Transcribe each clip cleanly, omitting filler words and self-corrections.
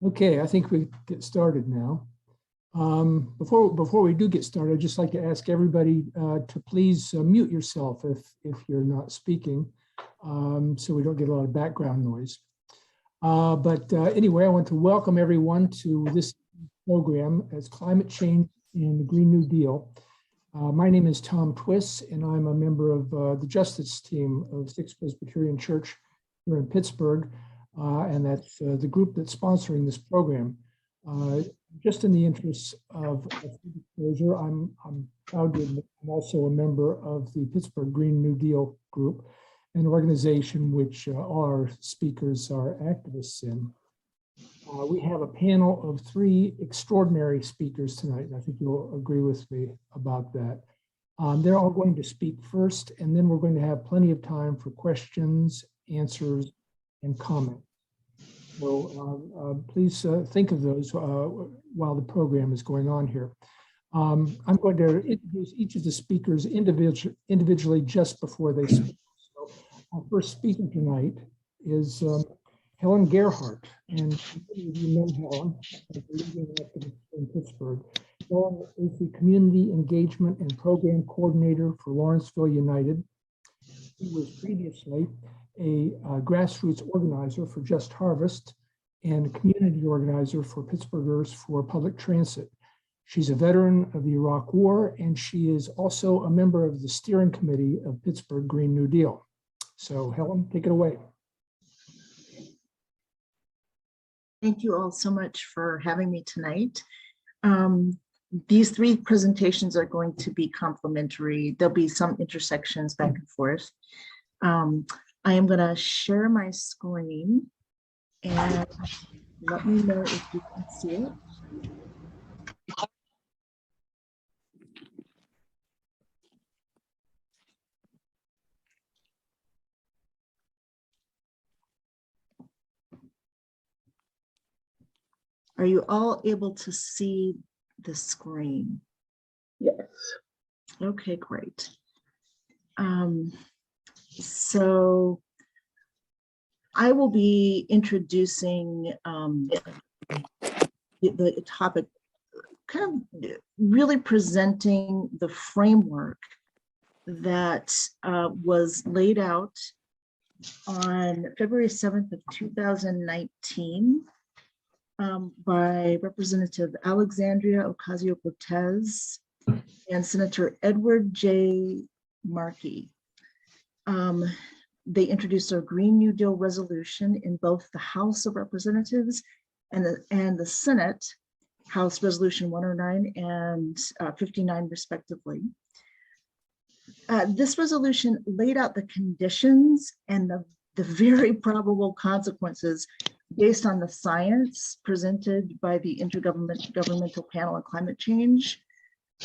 Okay, I think we get started now. Before we do get started, I'd just like to ask everybody to please mute yourself if you're not speaking, so we don't get a lot of background noise. Anyway, I want to welcome everyone to this program as Climate Change and the Green New Deal. My name is Tom Twiss, and I'm a member of the Justice Team of Sixth Presbyterian Church here in Pittsburgh. And that's the group that's sponsoring this program. Just in the interest of disclosure, I'm proud to admit I'm also a member of the Pittsburgh Green New Deal group, an organization which all our speakers are activists in. We have a panel of 3 extraordinary speakers tonight, and I think you'll agree with me about that. They're all going to speak first, and then we're going to have plenty of time for questions, answers, and comment. So please think of those while the program is going on here. I'm going to introduce each of the speakers individually just before they speak. So our first speaker tonight is Helen Gerhardt, and many of you know Helen as a leading activist in Pittsburgh. Helen is the Community Engagement and Program Coordinator for Lawrenceville United. She was previously a grassroots organizer for Just Harvest and a community organizer for Pittsburghers for Public Transit. She's a veteran of the Iraq War, and she is also a member of the steering committee of Pittsburgh Green New Deal. So Helen, take it away. Thank you all so much for having me tonight. These 3 presentations are going to be complementary. There'll be some intersections back and forth. I am going to share my screen and let me know if you can see it. Are you all able to see the screen? Yes. Okay, great. So I will be introducing the topic, kind of really presenting the framework that was laid out on February 7th of 2019 by Representative Alexandria Ocasio-Cortez and Senator Edward J. Markey. They introduced a Green New Deal resolution in both the House of Representatives and the Senate, House Resolution 109 and 59 respectively. This resolution laid out the conditions and the very probable consequences based on the science presented by the Intergovernmental Panel on Climate Change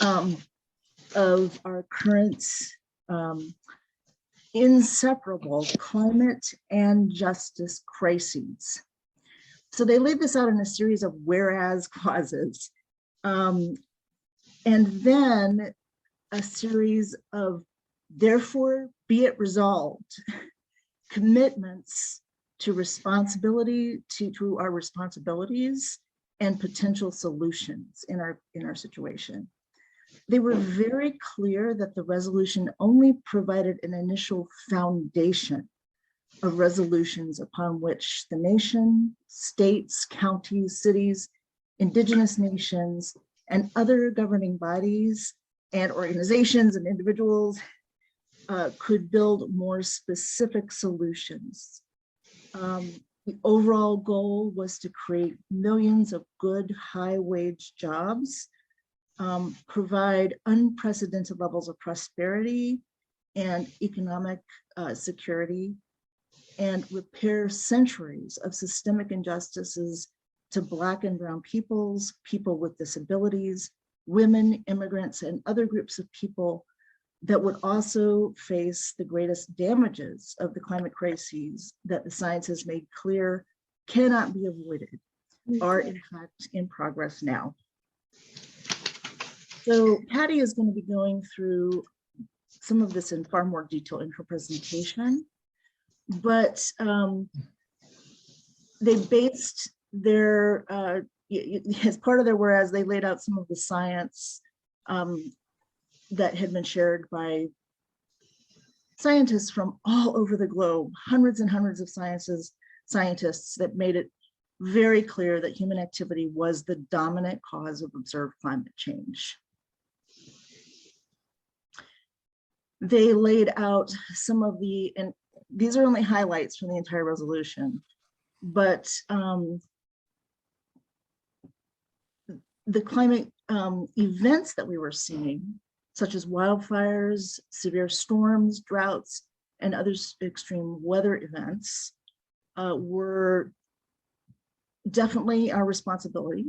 of our current inseparable climate and justice crises. So they laid this out in a series of whereas clauses, and then a series of therefore be it resolved commitments to responsibility, to our responsibilities and potential solutions in our situation. They were very clear that the resolution only provided an initial foundation of resolutions upon which the nation, states, counties, cities, indigenous nations, and other governing bodies and organizations and individuals could build more specific solutions. The overall goal was to create millions of good high-wage jobs, provide unprecedented levels of prosperity and economic security, and repair centuries of systemic injustices to Black and Brown peoples, people with disabilities, women, immigrants, and other groups of people that would also face the greatest damages of the climate crises that the science has made clear cannot be avoided, are in fact in progress now. So Patty is going to be going through some of this in far more detail in her presentation, but they based as part of their whereas, they laid out some of the science that had been shared by scientists from all over the globe, hundreds and hundreds of scientists that made it very clear that human activity was the dominant cause of observed climate change. They laid out some of and these are only highlights from the entire resolution, but the climate events that we were seeing, such as wildfires, severe storms, droughts, and other extreme weather events, were definitely our responsibility.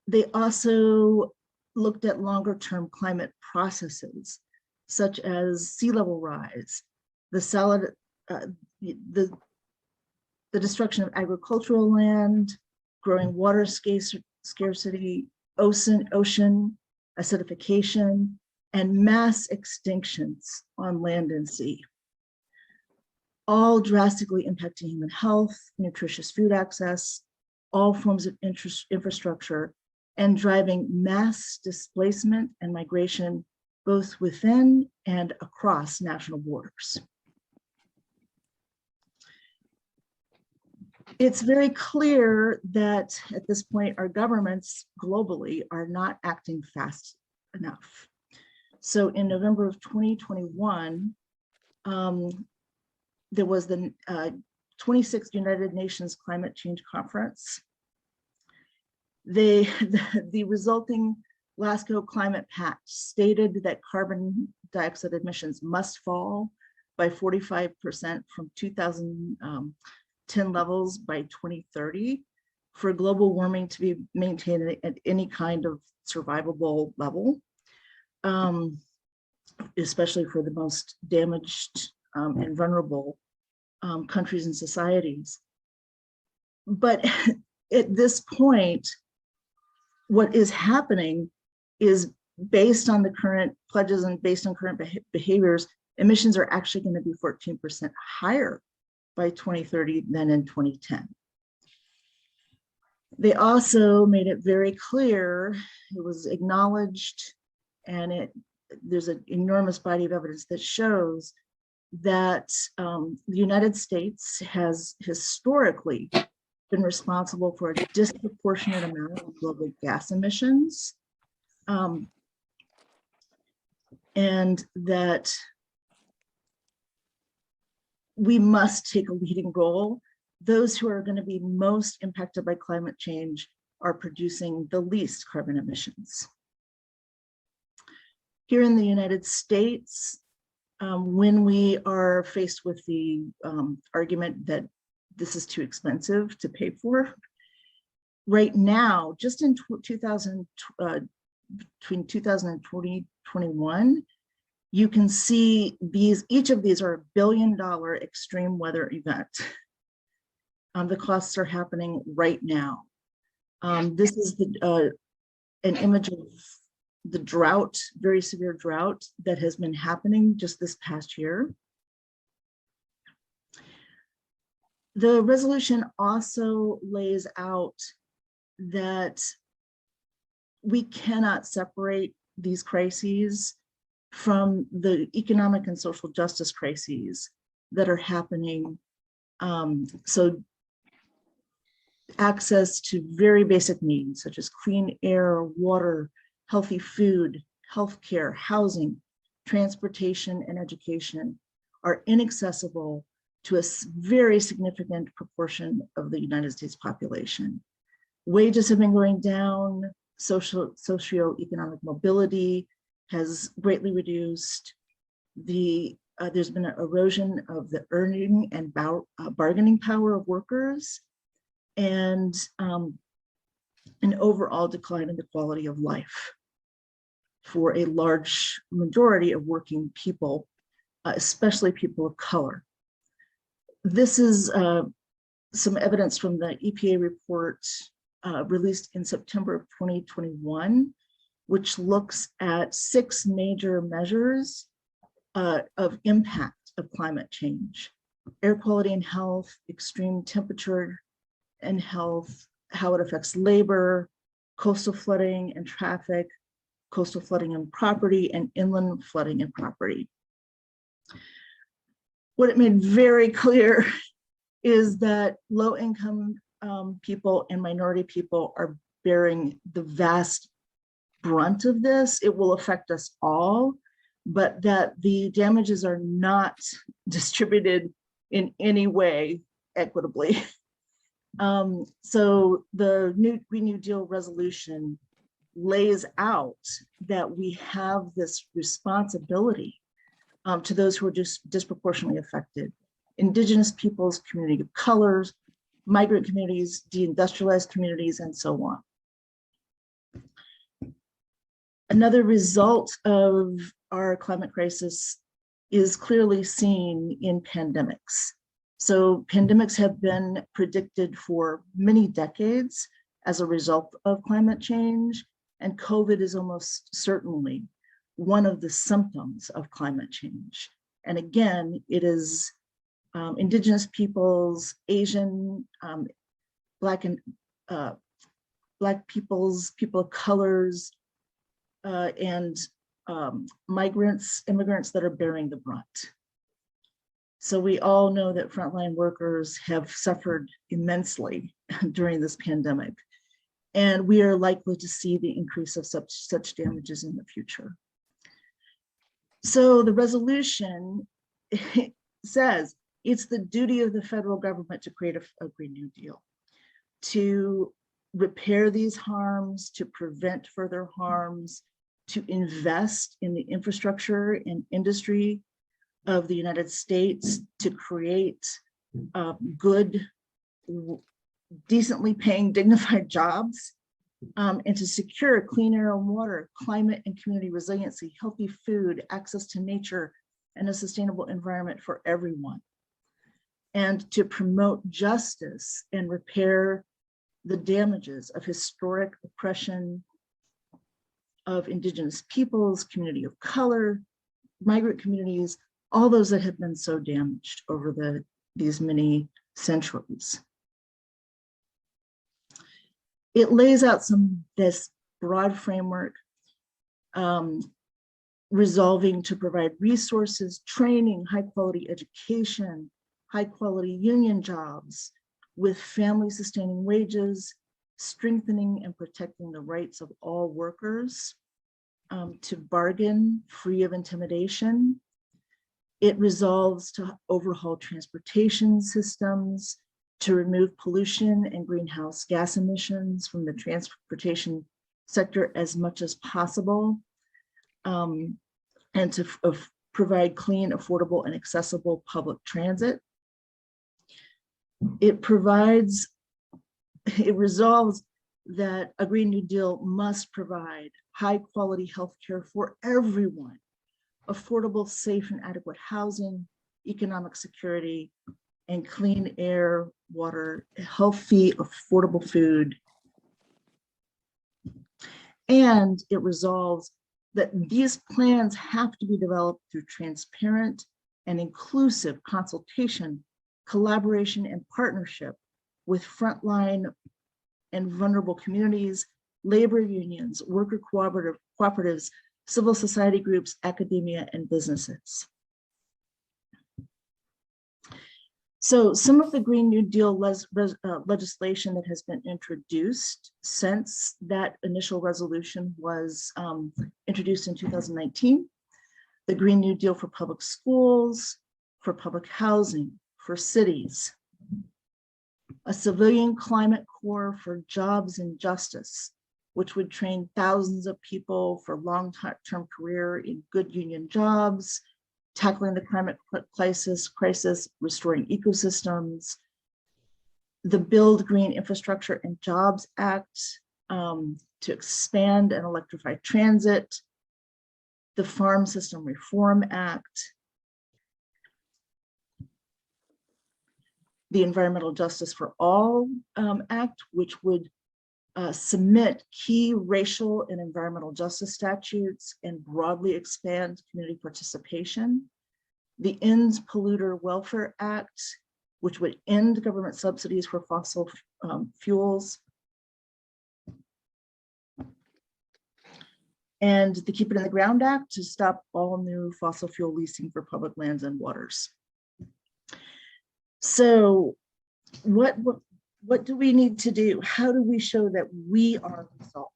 They also looked at longer-term climate processes, such as sea level rise, the destruction of agricultural land, growing water scarcity, ocean acidification, and mass extinctions on land and sea, all drastically impacting human health, nutritious food access, all forms of infrastructure, and driving mass displacement and migration both within and across national borders. It's very clear that at this point, our governments globally are not acting fast enough. So in November of 2021, there was the 26th United Nations Climate Change Conference. The resulting Glasgow Climate Pact stated that carbon dioxide emissions must fall by 45% from 2010 levels by 2030 for global warming to be maintained at any kind of survivable level, especially for the most damaged and vulnerable countries and societies. But at this point, what is happening is based on the current pledges and based on current behaviors, emissions are actually going to be 14% higher by 2030 than in 2010. They also made it very clear, it was acknowledged, and there's an enormous body of evidence that shows that the United States has historically been responsible for a disproportionate amount of global gas emissions, and that we must take a leading role. Those who are going to be most impacted by climate change are producing the least carbon emissions. Here in the United States, when we are faced with the argument that this is too expensive to pay for, right now, just in between 2000 and 2021, you can see each of these are $1 billion extreme weather event. The costs are happening right now. This is an image of the drought, very severe drought that has been happening just this past year. The resolution also lays out that we cannot separate these crises from the economic and social justice crises that are happening. So access to very basic needs such as clean air, water, healthy food, healthcare, housing, transportation, and education are inaccessible to a very significant proportion of the United States population. Wages have been going down, socioeconomic mobility has greatly reduced. There's been an erosion of the earning and bargaining power of workers, and an overall decline in the quality of life for a large majority of working people, especially people of color. This is some evidence from the EPA report released in September of 2021, which looks at 6 major measures of impact of climate change: air quality and health, extreme temperature and health, how it affects labor, coastal flooding and traffic, coastal flooding and property, and inland flooding and property. What it made very clear is that low-income people and minority people are bearing the vast brunt of this. It will affect us all, but that the damages are not distributed in any way equitably. So the Green New Deal resolution lays out that we have this responsibility to those who are just disproportionately affected: Indigenous peoples, community of colors, migrant communities, deindustrialized communities, and so on. Another result of our climate crisis is clearly seen in pandemics. So pandemics have been predicted for many decades as a result of climate change, and COVID is almost certainly one of the symptoms of climate change. And again, it is Indigenous peoples, Asian, Black peoples, people of colors, and immigrants that are bearing the brunt. So we all know that frontline workers have suffered immensely during this pandemic, and we are likely to see the increase of such damages in the future. So the resolution says it's the duty of the federal government to create a Green New Deal, to repair these harms, to prevent further harms, to invest in the infrastructure and industry of the United States, to create good, decently paying, dignified jobs, and to secure clean air and water, climate and community resiliency, healthy food, access to nature, and a sustainable environment for everyone, and to promote justice and repair the damages of historic oppression of Indigenous peoples, community of color, migrant communities, all those that have been so damaged over these many centuries. It lays out this broad framework, resolving to provide resources, training, high quality education, high quality union jobs with family sustaining wages, strengthening and protecting the rights of all workers, to bargain free of intimidation. It resolves to overhaul transportation systems, to remove pollution and greenhouse gas emissions from the transportation sector as much as possible, and to provide clean, affordable, and accessible public transit. It resolves that a Green New Deal must provide high quality healthcare for everyone, affordable, safe, and adequate housing, economic security, and clean air, water, healthy, affordable food. And it resolves that these plans have to be developed through transparent and inclusive consultation, collaboration, and partnership with frontline and vulnerable communities, labor unions, worker cooperatives, civil society groups, academia, and businesses. So some of the Green New Deal legislation that has been introduced since that initial resolution was introduced in 2019, the Green New Deal for public schools, for public housing, for cities, a civilian climate corps for jobs and justice, which would train thousands of people for long-term career in good union jobs, tackling the climate crisis, restoring ecosystems, the Build Green Infrastructure and Jobs Act to expand and electrify transit, the Farm System Reform Act, the Environmental Justice for All Act, which would submit key racial and environmental justice statutes and broadly expand community participation. The Ends Polluter Welfare Act, which would end government subsidies for fossil fuels and the Keep It in the Ground Act to stop all new fossil fuel leasing for public lands and waters. So what do we need to do? How do we show that we are resolved?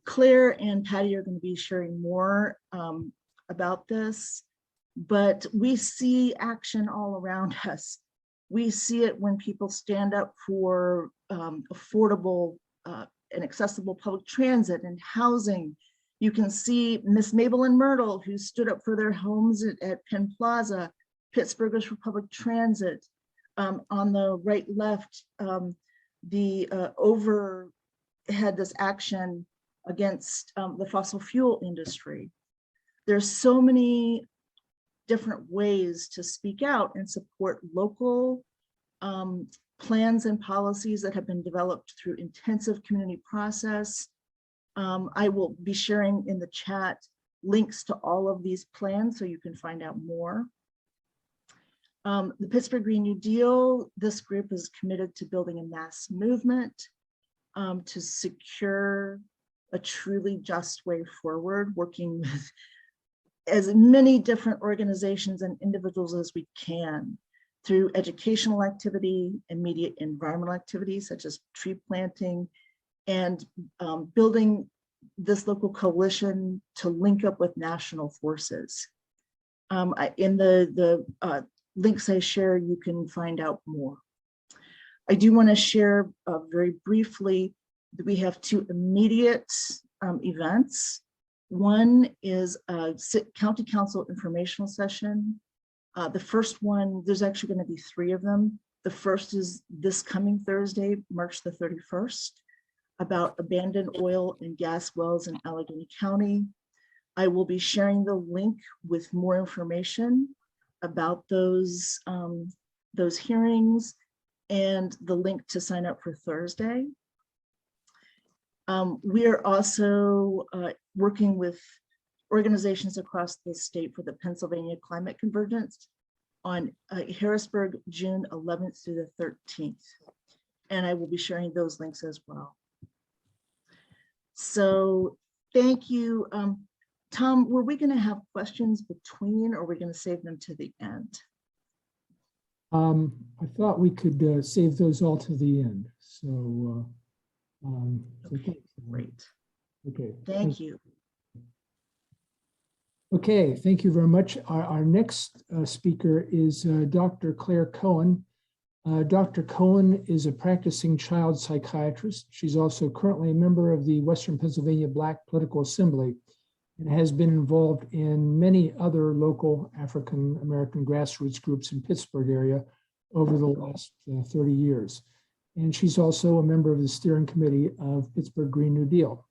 Claire and Patty are going to be sharing more about this, but we see action all around us. We see it when people stand up for affordable and accessible public transit and housing. You can see Miss Mabel and Myrtle, who stood up for their homes at Penn Plaza, Pittsburgh for public transit. On the right left, Over had this action against the fossil fuel industry. There's so many different ways to speak out and support local plans and policies that have been developed through intensive community process. I will be sharing in the chat links to all of these plans so you can find out more. The Pittsburgh Green New Deal, this group is committed to building a mass movement to secure a truly just way forward, working with as many different organizations and individuals as we can through educational activity, immediate environmental activities such as tree planting, and building this local coalition to link up with national forces. In the links I share, you can find out more. I do want to share very briefly that we have two immediate events. One is a county council informational session. The first one, there's actually going to be three of them. The first is this coming Thursday, March the 31st, about abandoned oil and gas wells in Allegheny County. I will be sharing the link with more information about those hearings and the link to sign up for Thursday. We are also working with organizations across the state for the Pennsylvania Climate Convergence on Harrisburg, June 11th through the 13th. And I will be sharing those links as well. So thank you. Tom, were we going to have questions between, or are we going to save them to the end? I thought we could save those all to the end. So, Great. Okay. Thank you. Okay, thank you very much. Our next speaker is Dr. Claire Cohen. Dr. Cohen is a practicing child psychiatrist. She's also currently a member of the Western Pennsylvania Black Political Assembly and has been involved in many other local African American grassroots groups in Pittsburgh area over the last 30 years. And she's also a member of the steering committee of Pittsburgh Green New Deal.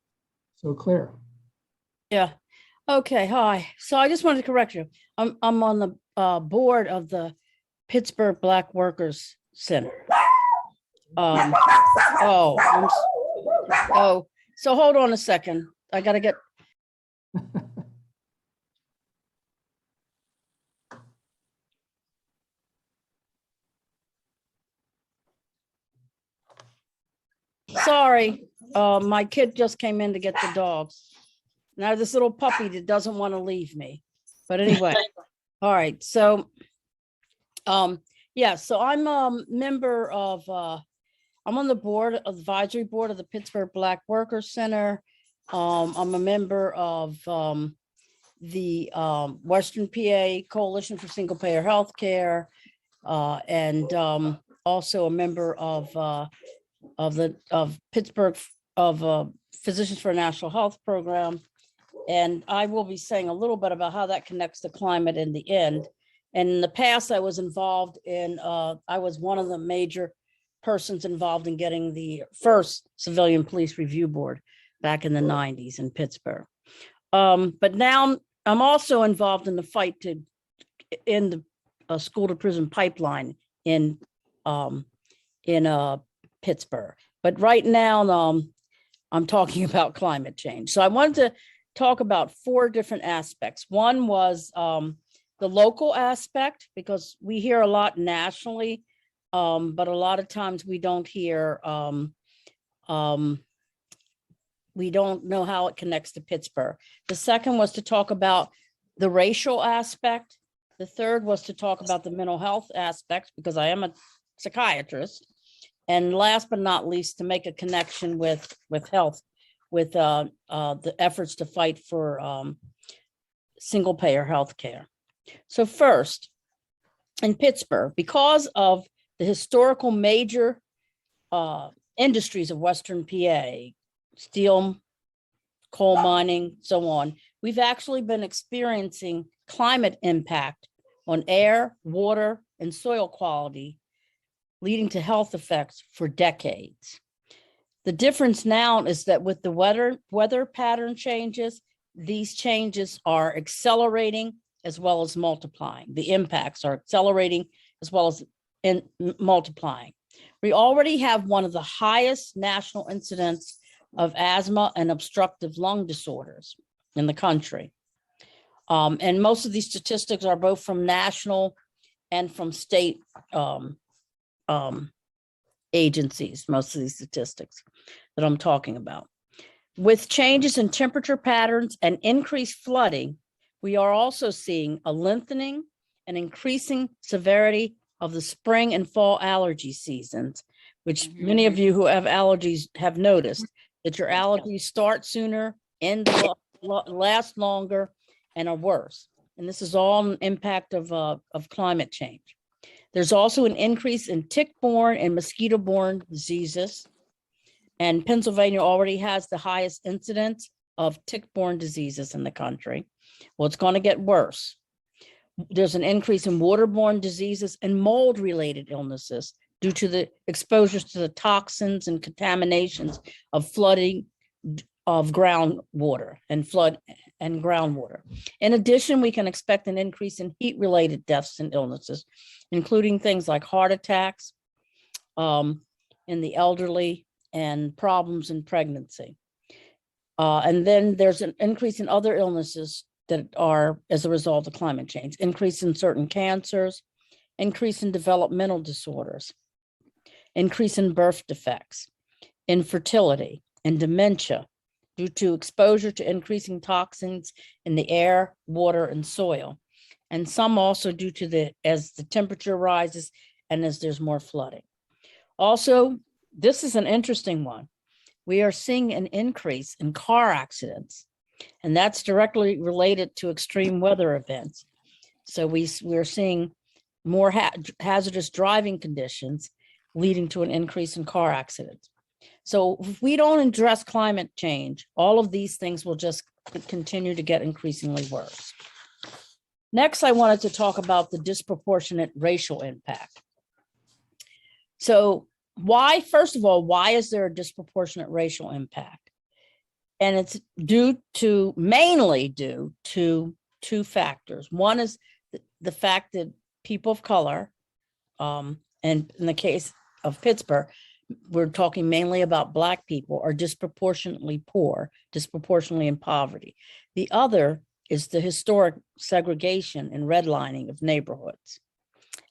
So Claire. Yeah. Okay. Hi. So I just wanted to correct you. I'm on the board of the Pittsburgh Black Workers Center. So hold on a second. I got to get. Sorry, my kid just came in to get the dogs. Now this little puppy that doesn't want to leave me. But anyway, all right. So, yeah. So I'm a member of. I'm on the board, advisory board of the Pittsburgh Black Workers Center. I'm a member of the Western PA Coalition for Single Payer Healthcare, and also a member of Pittsburgh Physicians for a National Health Program. And I will be saying a little bit about how that connects to climate in the end. And in the past, I was involved in, I was one of the major persons involved in getting the first civilian police review board back in the 90s in Pittsburgh. But now I'm also involved in the fight to end the school to prison pipeline in Pittsburgh. But right now, I'm talking about climate change. So I wanted to talk about four different aspects. One was the local aspect, because we hear a lot nationally, but a lot of times we don't hear we don't know how it connects to Pittsburgh. The second was to talk about the racial aspect. The third was to talk about the mental health aspect, because I am a psychiatrist. And last but not least, to make a connection with health, with the efforts to fight for single payer health care. So first, in Pittsburgh, because of the historical major industries of Western PA, steel, coal mining, so on, we've actually been experiencing climate impact on air, water, and soil quality, leading to health effects for decades. The difference now is that with the weather pattern changes, these changes are accelerating as well as multiplying. The impacts are accelerating as well as multiplying. We already have one of the highest national incidents of asthma and obstructive lung disorders in the country. And most of these statistics are both from national and from state agencies, most of these statistics that I'm talking about. With changes in temperature patterns and increased flooding, we are also seeing a lengthening and increasing severity of the spring and fall allergy seasons, which many of you who have allergies have noticed that your allergies start sooner, end last longer, and are worse. And this is all an impact of climate change. There's also an increase in tick-borne and mosquito-borne diseases. And Pennsylvania already has the highest incidence of tick-borne diseases in the country. Well, it's going to get worse. There's an increase in waterborne diseases and mold-related illnesses due to the exposures to the toxins and contaminations of flooding of groundwater and flood and groundwater. In addition, we can expect an increase in heat-related deaths and illnesses, including things like heart attacks in the elderly and problems in pregnancy. And then there's an increase in other illnesses that are as a result of climate change, increase in certain cancers, increase in developmental disorders, increase in birth defects, infertility, and dementia due to exposure to increasing toxins in the air, water, and soil. And some also due to as the temperature rises and as there's more flooding. Also, this is an interesting one. We are seeing an increase in car accidents, and that's directly related to extreme weather events. So we're seeing more hazardous driving conditions leading to an increase in car accidents. So if we don't address climate change, all of these things will just continue to get increasingly worse. Next, I wanted to talk about the disproportionate racial impact. So first of all, why is there a disproportionate racial impact? And it's mainly due to two factors. One is the fact that people of color, and in the case of Pittsburgh, we're talking mainly about Black people, are disproportionately poor, disproportionately in poverty. The other is the historic segregation and redlining of neighborhoods.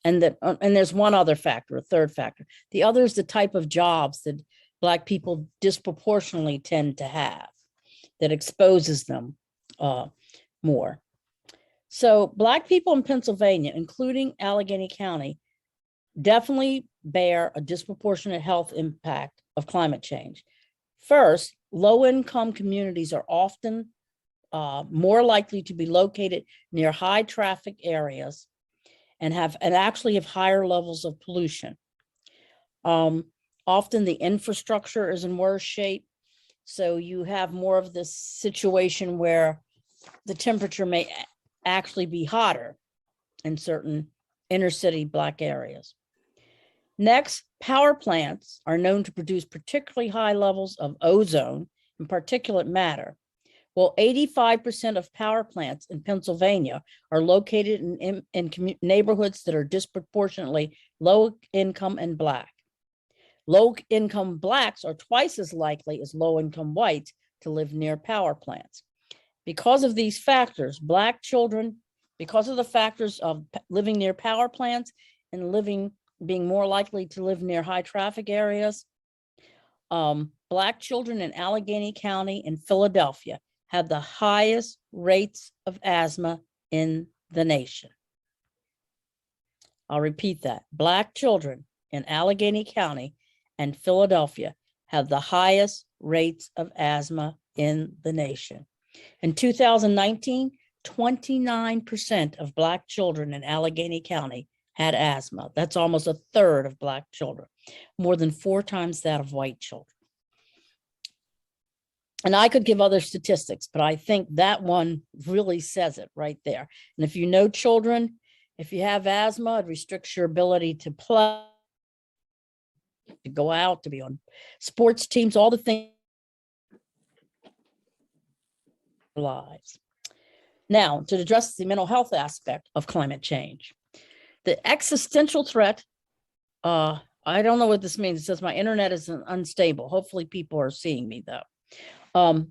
And there's one other factor, a third factor. The other is the type of jobs that Black people disproportionately tend to have that exposes them more. So Black people in Pennsylvania, including Allegheny County, definitely bear a disproportionate health impact of climate change. First, low-income communities are often more likely to be located near high traffic areas and actually have higher levels of pollution. Often the infrastructure is in worse shape, so you have more of this situation where the temperature may actually be hotter in certain inner city Black areas. Next, power plants are known to produce particularly high levels of ozone and particulate matter. Well, 85% of power plants in Pennsylvania are located in neighborhoods that are disproportionately low income and Black. Low income Blacks are twice as likely as low income whites to live near power plants. Because of these factors, Black children, because of the factors of living near power plants and being more likely to live near high traffic areas, Black children in Allegheny County and Philadelphia had the highest rates of asthma in the nation. I'll repeat that. Black children in Allegheny County and Philadelphia have the highest rates of asthma in the nation. In 2019, 29% of Black children in Allegheny County had asthma. That's almost a third of Black children, more than 4 times that of white children. And I could give other statistics, but I think that one really says it right there. And if you know children, if you have asthma, it restricts your ability to play, to go out, to be on sports teams, all the things in our lives. Now, to address the mental health aspect of climate change, the existential threat, I don't know what this means. It says my internet is unstable. Hopefully people are seeing me though.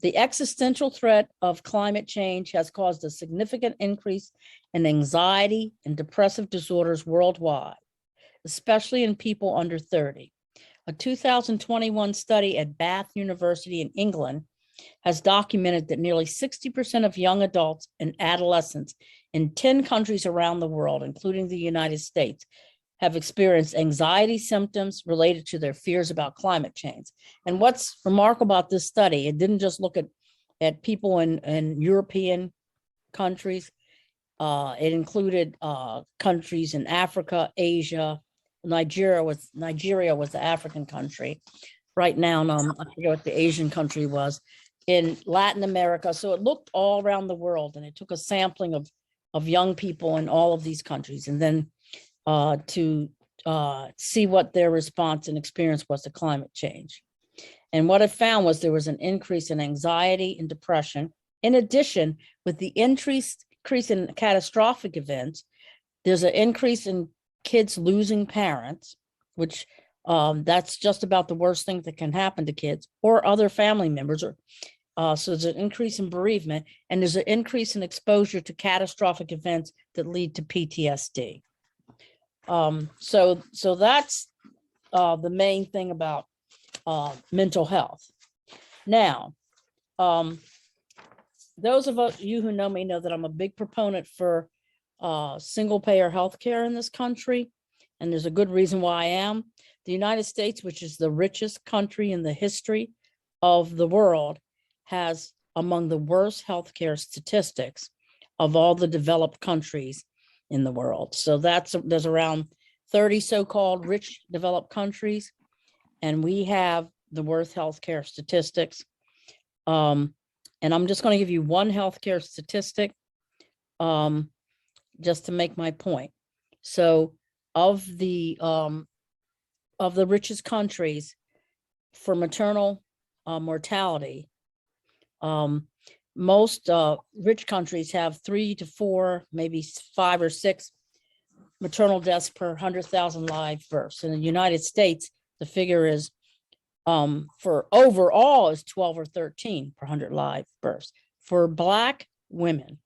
The existential threat of climate change has caused a significant increase in anxiety and depressive disorders worldwide, especially in people under 30. A 2021 study at Bath University in England has documented that nearly 60% of young adults and adolescents in 10 countries around the world, including the United States, have experienced anxiety symptoms related to their fears about climate change. And what's remarkable about this study, it didn't just look at people in European countries. It included countries in Africa, Asia. Nigeria was the African country. Right now, I forget what the Asian country was. In Latin America. So it looked all around the world, and it took a sampling of young people in all of these countries, and then to see what their response and experience was to climate change. And what it found was there was an increase in anxiety and depression. In addition, with the increase in catastrophic events, there's an increase in kids losing parents, which that's just about the worst thing that can happen to kids or other family members. So there's an increase in bereavement, and there's an increase in exposure to catastrophic events that lead to PTSD. So that's the main thing about mental health. Now, those of you who know me know that I'm a big proponent for single payer healthcare in this country, and there's a good reason why I am. The United States, which is the richest country in the history of the world, has among the worst healthcare statistics of all the developed countries in the world. So there's around 30 so-called rich developed countries, and we have the worst healthcare statistics. And I'm just going to give you one healthcare statistic just to make my point. So of the richest countries for maternal mortality, most rich countries have 3 to 4, maybe 5 or 6 maternal deaths per 100,000 live births. In the United States, the figure is for overall is 12 or 13 per 100 live births. For Black women,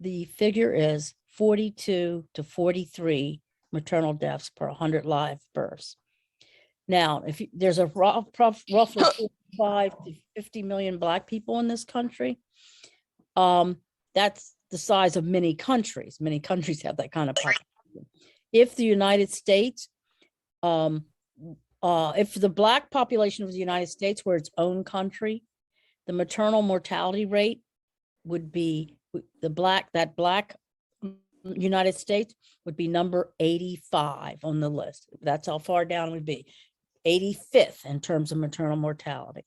the figure is 42 to 43 maternal deaths per 100 live births. Now, if there's a roughly 45 to 50 million Black people in this country, that's the size of many countries. Many countries have that kind of population. If the United States, if the Black population of the United States were its own country, the maternal mortality rate would be that Black United States would be number 85 on the list. That's how far down it would be. 85th in terms of maternal mortality.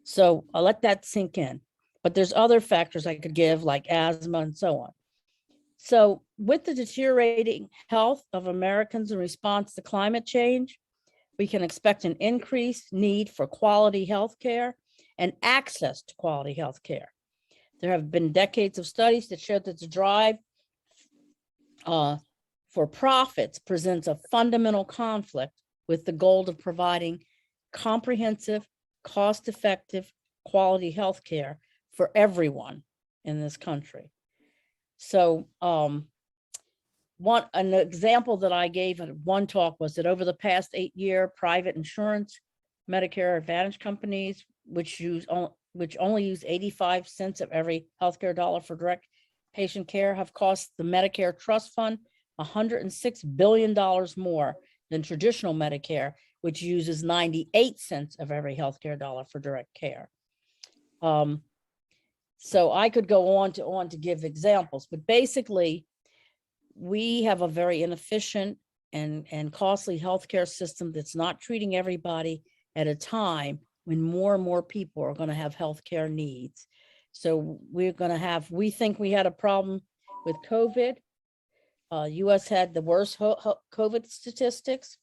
So I'll let that sink in. But there's other factors I could give, like asthma and so on. So with the deteriorating health of Americans in response to climate change, we can expect an increased need for quality health care and access to quality health care. There have been decades of studies that show that the drive for profits presents a fundamental conflict with the goal of providing comprehensive, cost-effective, quality health care for everyone in this country. So an example that I gave at one talk was that over the past 8 years, private insurance Medicare Advantage companies, which only use 85 cents of every healthcare dollar for direct patient care, have cost the Medicare Trust Fund $106 billion more than traditional Medicare, which uses 98 cents of every healthcare dollar for direct care. So I could go on to give examples, but basically, we have a very inefficient and costly healthcare system that's not treating everybody at a time when more and more people are going to have healthcare needs. So we think we had a problem with COVID. US had the worst COVID statistics,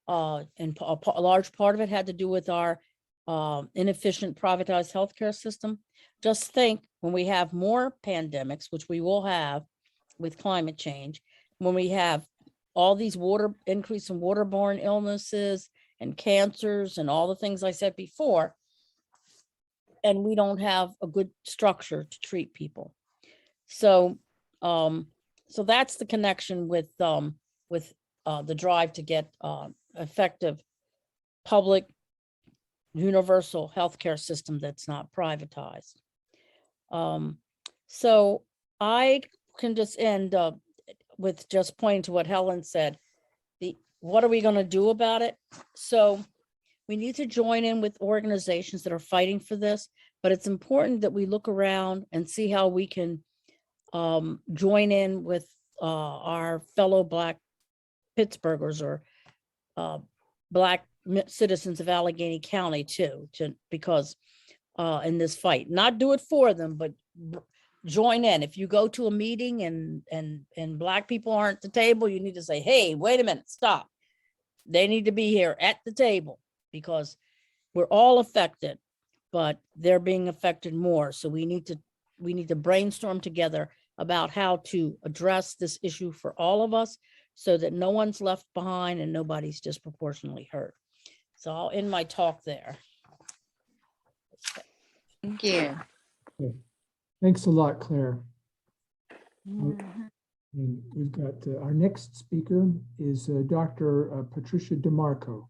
and a large part of it had to do with our inefficient privatized healthcare system. Just think, when we have more pandemics, which we will have with climate change, when we have all these increase in waterborne illnesses and cancers and all the things I said before, and we don't have a good structure to treat people. So, so that's the connection with the drive to get effective public universal healthcare system that's not privatized. So I can just end with just pointing to what Helen said. What are we going to do about it? So we need to join in with organizations that are fighting for this, but it's important that we look around and see how we can join in with our fellow Black Pittsburghers or Black citizens of Allegheny County too, because in this fight, not do it for them, but join in. If you go to a meeting and Black people aren't at the table, you need to say, hey, wait a minute, stop. They need to be here at the table, because we're all affected, but they're being affected more. So we need to brainstorm together about how to address this issue for all of us, so that no one's left behind and nobody's disproportionately hurt. So I'll end my talk there. Thank you. Okay. Thanks a lot, Claire. Mm-hmm. And we've got our next speaker is Dr. Patricia DeMarco.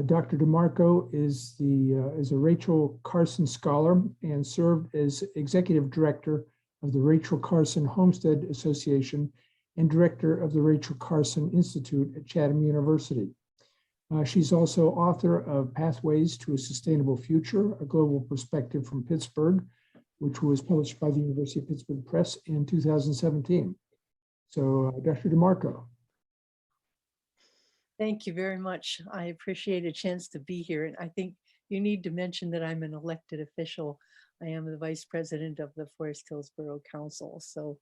Dr. DeMarco is a Rachel Carson Scholar and served as Executive Director of the Rachel Carson Homestead Association and Director of the Rachel Carson Institute at Chatham University. She's also author of Pathways to a Sustainable Future, a Global Perspective from Pittsburgh, which was published by the University of Pittsburgh Press in 2017. So, Dr. DeMarco. Thank you very much. I appreciate a chance to be here. And I think you need to mention that I'm an elected official. I am the Vice President of the Forest Hills Borough Council. So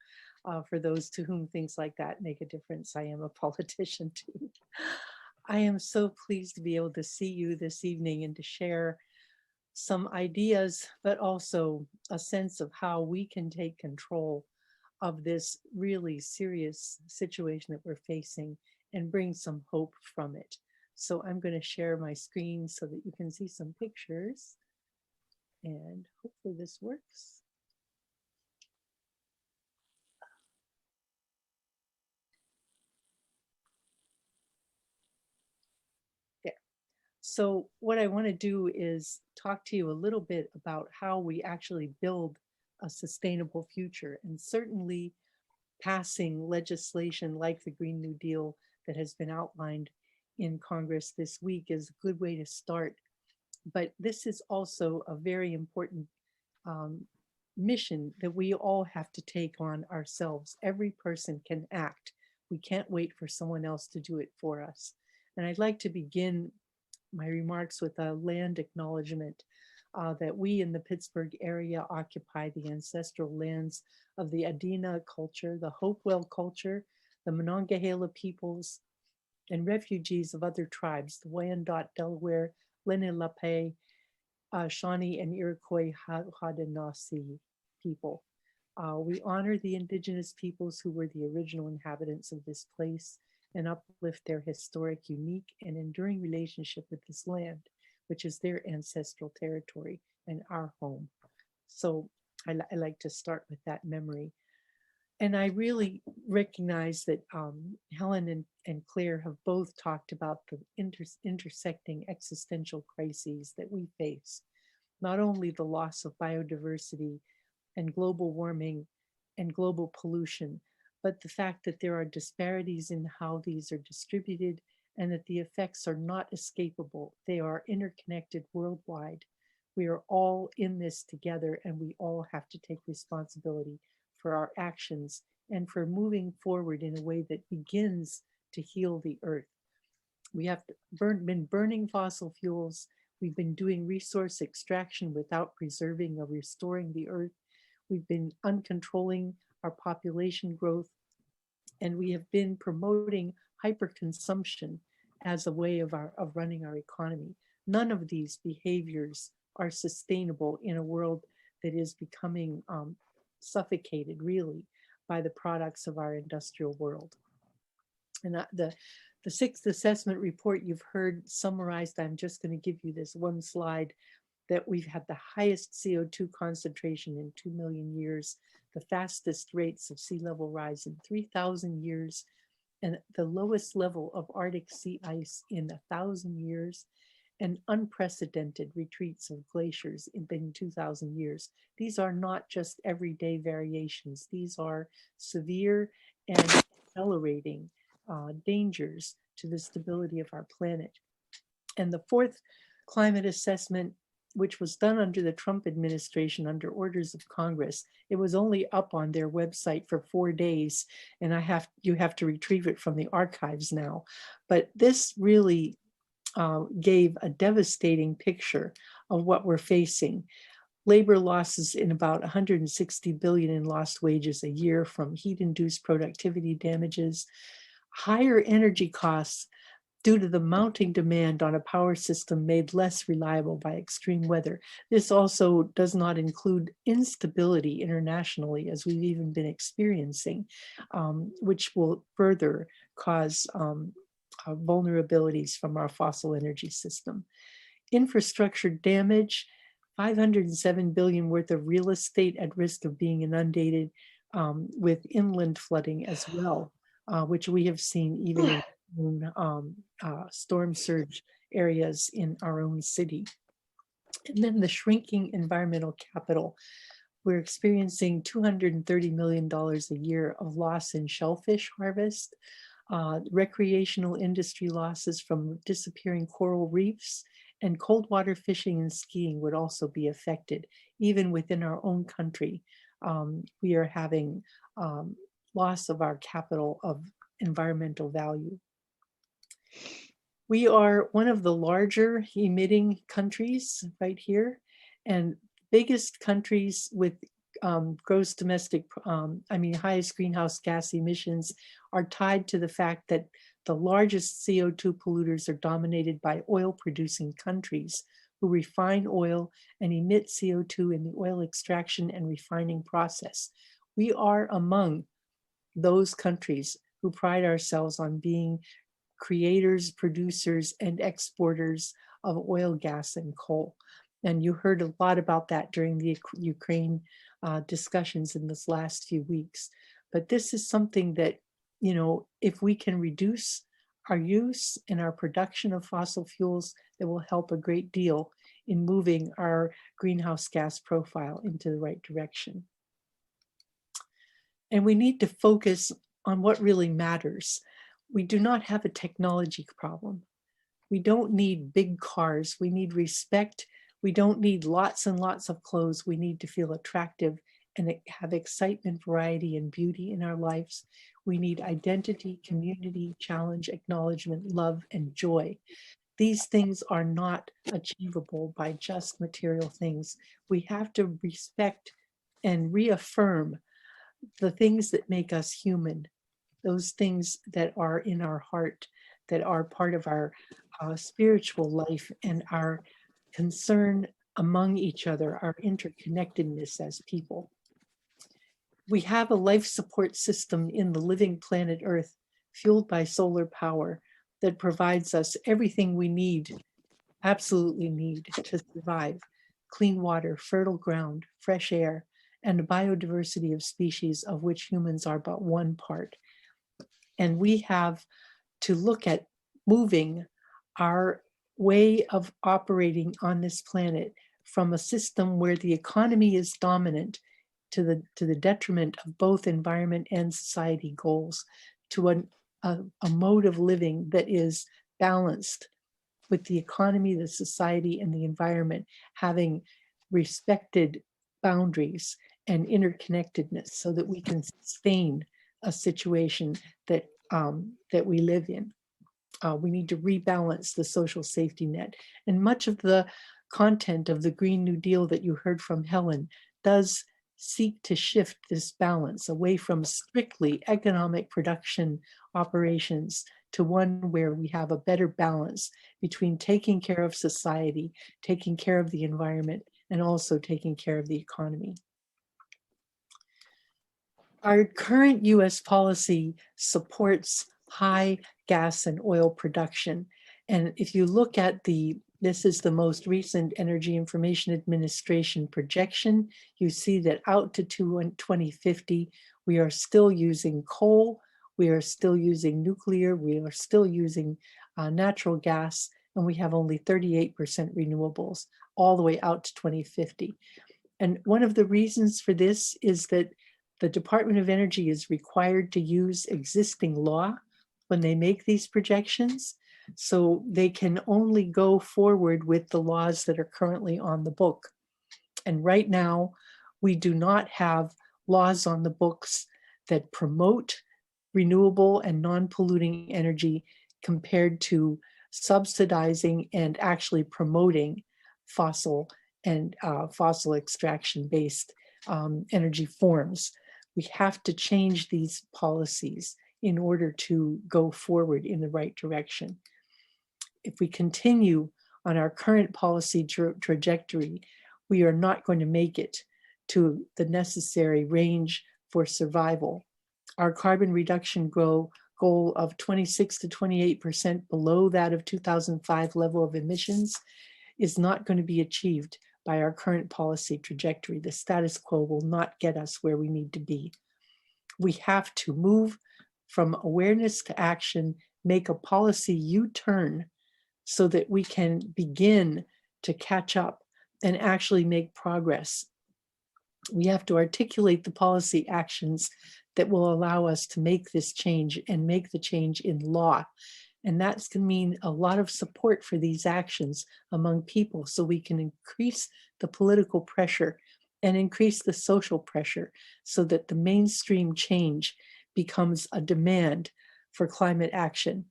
for those to whom things like that make a difference, I am a politician too. I am so pleased to be able to see you this evening and to share some ideas, but also a sense of how we can take control of this really serious situation that we're facing and bring some hope from it. So I'm going to share my screen so that you can see some pictures, and hopefully this works. There. So what I want to do is talk to you a little bit about how we actually build a sustainable future, and certainly passing legislation like the Green New Deal that has been outlined in Congress this week is a good way to start. But this is also a very important mission that we all have to take on ourselves. Every person can act. We can't wait for someone else to do it for us. And I'd like to begin my remarks with a land acknowledgement that we in the Pittsburgh area occupy the ancestral lands of the Adena culture, the Hopewell culture, the Monongahela peoples, and refugees of other tribes, the Wyandot, Delaware, Lenape, Shawnee, and Iroquois Haudenosaunee people. We honor the indigenous peoples who were the original inhabitants of this place and uplift their historic, unique, and enduring relationship with this land, which is their ancestral territory and our home. So I like to start with that memory. And I really recognize that Helen and Claire have both talked about the intersecting existential crises that we face. Not only the loss of biodiversity and global warming and global pollution, but the fact that there are disparities in how these are distributed and that the effects are not escapable. They are interconnected worldwide. We are all in this together, and we all have to take responsibility for our actions and for moving forward in a way that begins to heal the earth. We have been burning fossil fuels. We've been doing resource extraction without preserving or restoring the earth. We've been uncontrolling our population growth, and we have been promoting hyperconsumption as a way of running our economy. None of these behaviors are sustainable in a world that is becoming suffocated really by the products of our industrial world. And the sixth assessment report you've heard summarized. I'm just going to give you this one slide, that we've had the highest CO2 concentration in 2 million years, the fastest rates of sea level rise in 3,000 years, and the lowest level of Arctic sea ice in 1,000 years, and unprecedented retreats of glaciers in 2,000 years. These are not just everyday variations. These are severe and accelerating dangers to the stability of our planet. And the fourth climate assessment, which was done under the Trump administration under orders of Congress, it was only up on their website for 4 days, and you have to retrieve it from the archives now. But this really gave a devastating picture of what we're facing. Labor losses in about 160 billion in lost wages a year from heat-induced productivity damages, higher energy costs due to the mounting demand on a power system made less reliable by extreme weather. This also does not include instability internationally, as we've even been experiencing, which will further cause vulnerabilities from our fossil energy system. Infrastructure damage, 507 billion worth of real estate at risk of being inundated, with inland flooding as well, which we have seen even in storm surge areas in our own city. And then the shrinking environmental capital. We're experiencing $230 million a year of loss in shellfish harvest, recreational industry losses from disappearing coral reefs, and cold water fishing and skiing would also be affected. Even within our own country, we are having loss of our capital of environmental value. We are one of the larger emitting countries right here, and biggest countries with gross domestic, highest greenhouse gas emissions are tied to the fact that the largest CO2 polluters are dominated by oil producing countries who refine oil and emit CO2 in the oil extraction and refining process. We are among those countries who pride ourselves on being creators, producers, and exporters of oil, gas, and coal. And you heard a lot about that during the Ukraine discussions in this last few weeks. But this is something that, you know, if we can reduce our use and our production of fossil fuels, that will help a great deal in moving our greenhouse gas profile into the right direction. And we need to focus on what really matters. We do not have a technology problem. We don't need big cars. We need respect. We don't need lots and lots of clothes. We need to feel attractive and have excitement, variety, and beauty in our lives. We need identity, community, challenge, acknowledgement, love, and joy. These things are not achievable by just material things. We have to respect and reaffirm the things that make us human, those things that are in our heart, that are part of our spiritual life and our concern among each other, our interconnectedness as people. We have a life support system in the living planet Earth, fueled by solar power, that provides us everything we need, absolutely need, to survive: clean water, fertile ground, fresh air, and a biodiversity of species of which humans are but one part. And we have to look at moving our way of operating on this planet from a system where the economy is dominant to the detriment of both environment and society goals, to a mode of living that is balanced with the economy, the society, and the environment having respected boundaries and interconnectedness so that we can sustain a situation that, that we live in. We need to rebalance the social safety net. And much of the content of the Green New Deal that you heard from Helen does seek to shift this balance away from strictly economic production operations to one where we have a better balance between taking care of society, taking care of the environment, and also taking care of the economy. Our current US policy supports high gas and oil production. And if you look at this is the most recent Energy Information Administration projection, you see that out to 2050, we are still using coal, we are still using nuclear, we are still using natural gas, and we have only 38% renewables all the way out to 2050. And one of the reasons for this is that the Department of Energy is required to use existing law when they make these projections. So they can only go forward with the laws that are currently on the book. And right now, we do not have laws on the books that promote renewable and non-polluting energy compared to subsidizing and actually promoting fossil and fossil extraction-based energy forms. We have to change these policies in order to go forward in the right direction. If we continue on our current policy trajectory, we are not going to make it to the necessary range for survival. Our carbon reduction goal of 26 to 28% below that of 2005 level of emissions is not going to be achieved by our current policy trajectory. The status quo will not get us where we need to be. We have to move from awareness to action, make a policy U-turn so that we can begin to catch up and actually make progress. We have to articulate the policy actions that will allow us to make this change and make the change in law. And that's going to mean a lot of support for these actions among people so we can increase the political pressure and increase the social pressure so that the mainstream change becomes a demand for climate action.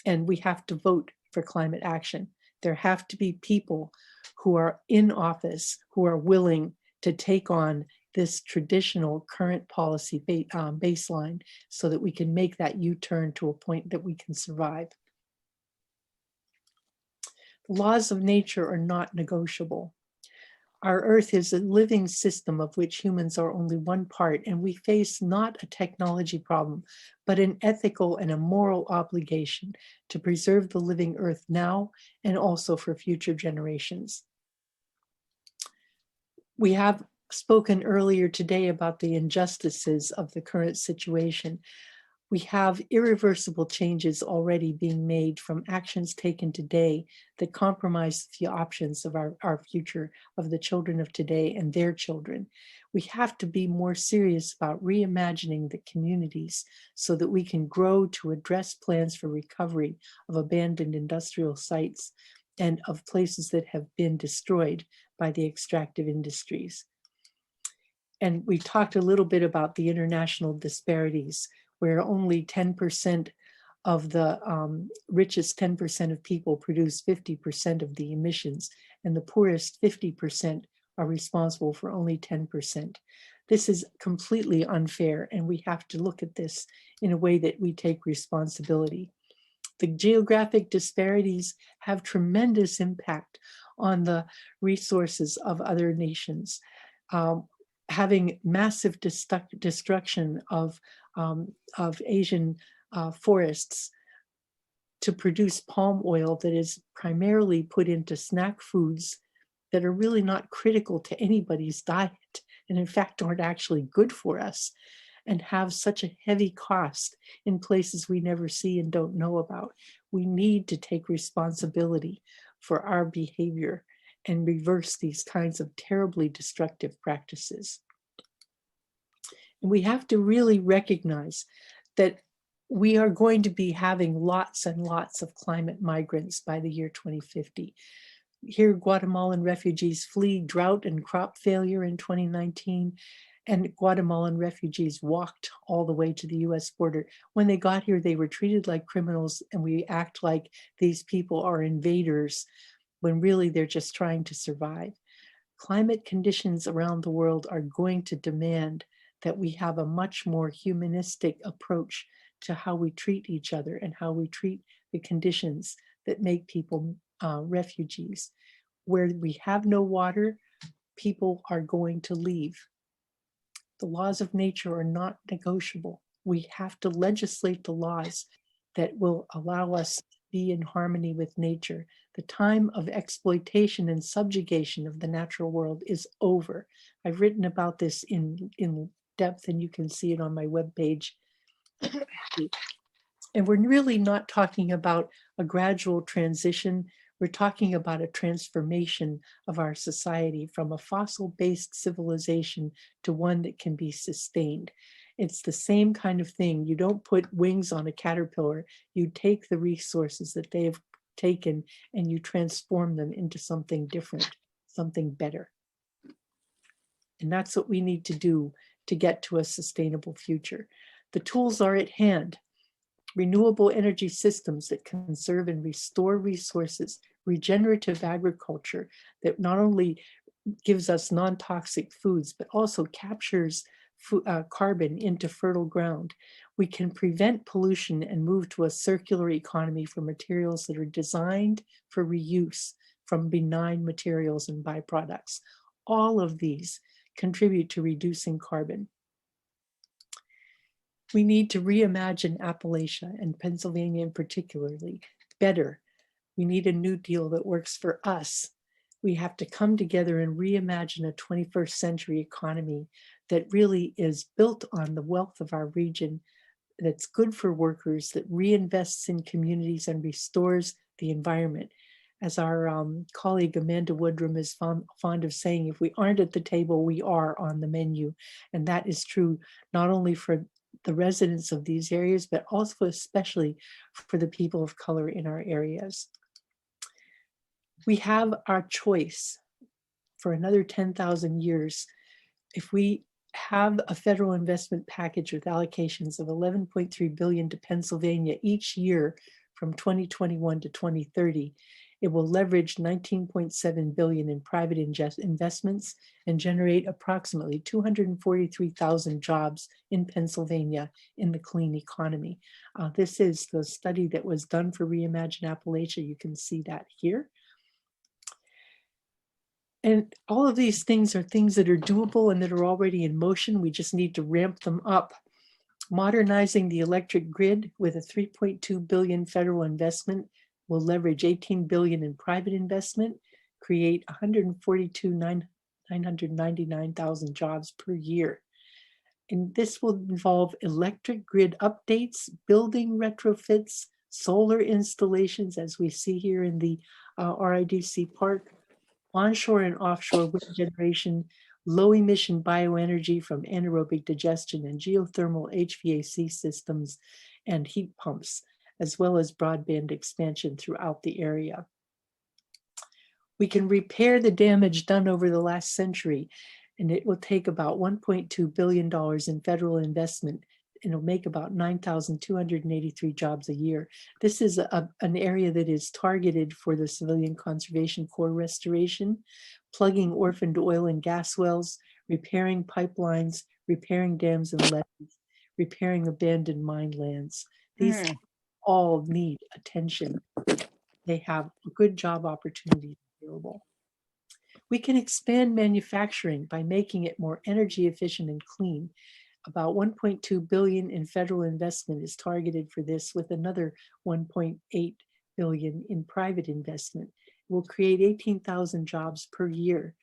And we have to vote for climate action. There have to be people who are in office who are willing to take on this traditional current policy baseline so that we can make that U-turn to a point that we can survive. The laws of nature are not negotiable. Our Earth is a living system of which humans are only one part, and we face not a technology problem, but an ethical and a moral obligation to preserve the living Earth now and also for future generations. We have spoken earlier today about the injustices of the current situation. We have irreversible changes already being made from actions taken today that compromise the options of our future, of the children of today and their children. We have to be more serious about reimagining the communities so that we can grow to address plans for recovery of abandoned industrial sites and of places that have been destroyed by the extractive industries. And we talked a little bit about the international disparities, where only 10% of the richest 10% of people produce 50% of the emissions, and the poorest 50% are responsible for only 10%. This is completely unfair, and we have to look at this in a way that we take responsibility. The geographic disparities have tremendous impact on the resources of other nations. Having massive destruction of Asian forests to produce palm oil that is primarily put into snack foods that are really not critical to anybody's diet and in fact aren't actually good for us, and have such a heavy cost in places we never see and don't know about. We need to take responsibility for our behavior and reverse these kinds of terribly destructive practices. And we have to really recognize that we are going to be having lots and lots of climate migrants by the year 2050. Here, Guatemalan refugees flee drought and crop failure in 2019, and Guatemalan refugees walked all the way to the US border. When they got here, they were treated like criminals, and we act like these people are invaders when really they're just trying to survive. Climate conditions around the world are going to demand that we have a much more humanistic approach to how we treat each other and how we treat the conditions that make people refugees. Where we have no water, people are going to leave. The laws of nature are not negotiable. We have to legislate the laws that will allow us to be in harmony with nature. The time of exploitation and subjugation of the natural world is over. I've written about this in depth, and you can see it on my webpage. And we're really not talking about a gradual transition. We're talking about a transformation of our society from a fossil-based civilization to one that can be sustained. It's the same kind of thing. You don't put wings on a caterpillar. You take the resources that they have taken and you transform them into something different, something better. And that's what we need to do to get to a sustainable future. The tools are at hand. Renewable energy systems that conserve and restore resources, regenerative agriculture that not only gives us non-toxic foods, but also captures carbon into fertile ground. We can prevent pollution and move to a circular economy for materials that are designed for reuse from benign materials and byproducts. All of these contribute to reducing carbon. We need to reimagine Appalachia, and Pennsylvania in particularly, better. We need a new deal that works for us. We have to come together and reimagine a 21st century economy that really is built on the wealth of our region, that's good for workers, that reinvests in communities and restores the environment. As our colleague Amanda Woodrum is fond of saying, if we aren't at the table, we are on the menu. And that is true not only for the residents of these areas, but also especially for the people of color in our areas. We have our choice for another 10,000 years. If we have a federal investment package with allocations of 11.3 billion to Pennsylvania each year from 2021 to 2030, it will leverage 19.7 billion in private investments and generate approximately 243,000 jobs in Pennsylvania in the clean economy. This is the study that was done for Reimagine Appalachia. You can see that here. And all of these things are things that are doable and that are already in motion. We just need to ramp them up. Modernizing the electric grid with a 3.2 billion federal investment will leverage 18 billion in private investment, create 999,000 jobs per year. And this will involve electric grid updates, building retrofits, solar installations, as we see here in the RIDC park, onshore and offshore wind generation, low emission bioenergy from anaerobic digestion and geothermal HVAC systems and heat pumps, as well as broadband expansion throughout the area. We can repair the damage done over the last century, and it will take about $1.2 billion in federal investment, and it'll make about 9,283 jobs a year. This is an area that is targeted for the Civilian Conservation Corps restoration, plugging orphaned oil and gas wells, repairing pipelines, repairing dams and levees, repairing abandoned mine lands. These all need attention. They have good job opportunities available. We can expand manufacturing by making it more energy efficient and clean. About 1.2 billion in federal investment is targeted for this, with another 1.8 billion in private investment. It will create 18,000 jobs per year.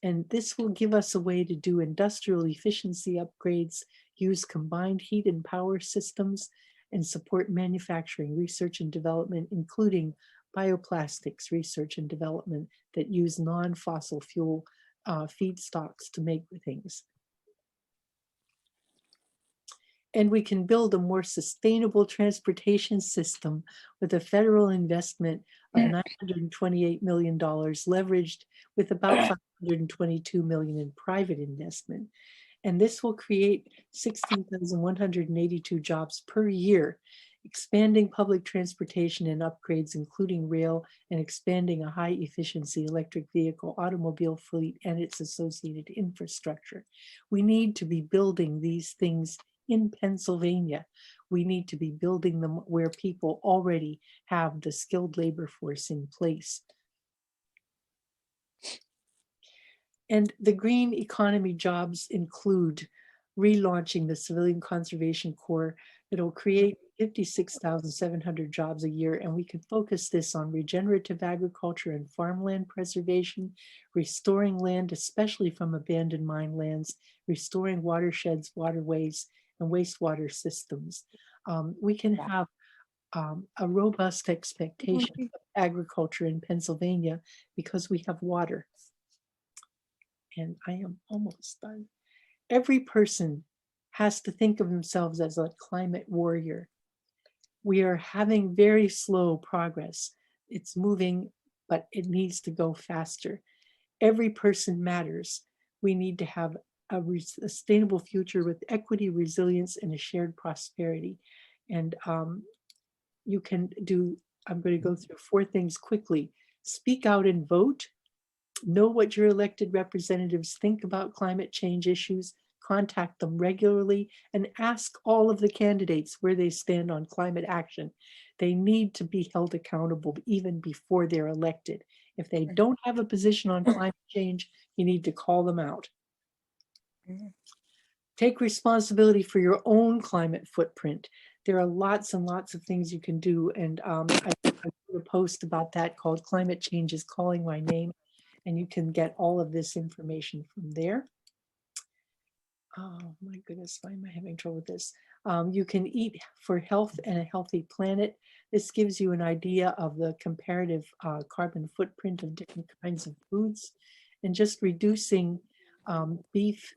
And this will give us a way to do industrial efficiency upgrades, use combined heat and power systems, and support manufacturing research and development, including bioplastics research and development that use non-fossil fuel feedstocks to make things. And we can build a more sustainable transportation system with a federal investment of $928 million, leveraged with about $522 million in private investment. And this will create 16,182 jobs per year, expanding public transportation and upgrades, including rail, and expanding a high efficiency electric vehicle automobile fleet and its associated infrastructure. We need to be building these things in Pennsylvania. We need to be building them where people already have the skilled labor force in place. And the green economy jobs include relaunching the Civilian Conservation Corps that will create 56,700 jobs a year. And we can focus this on regenerative agriculture and farmland preservation, restoring land, especially from abandoned mine lands, restoring watersheds, waterways, and wastewater systems. We can have a robust expectation of agriculture in Pennsylvania because we have water. And I am almost done. Every person has to think of themselves as a climate warrior. We are having very slow progress. It's moving, but it needs to go faster. Every person matters. We need to have a sustainable future with equity, resilience, and a shared prosperity. And you can do, I'm going to go through 4 things quickly. Speak out and vote. Know what your elected representatives think about climate change issues. Contact them regularly and ask all of the candidates where they stand on climate action. They need to be held accountable even before they're elected. If they don't have a position on climate change, you need to call them out. Take responsibility for your own climate footprint. There are lots and lots of things you can do. And I wrote a post about that called Climate Change is Calling My Name. And you can get all of this information from there. Oh my goodness, why am I having trouble with this? You can eat for health and a healthy planet. This gives you an idea of the comparative carbon footprint of different kinds of foods. And just reducing beef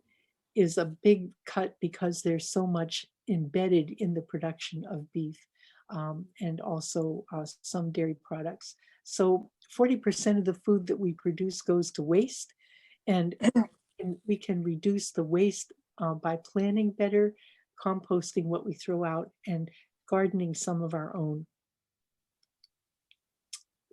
is a big cut because there's so much embedded in the production of beef and also some dairy products. So 40% of the food that we produce goes to waste, and we can reduce the waste by planning better, composting what we throw out, and gardening some of our own.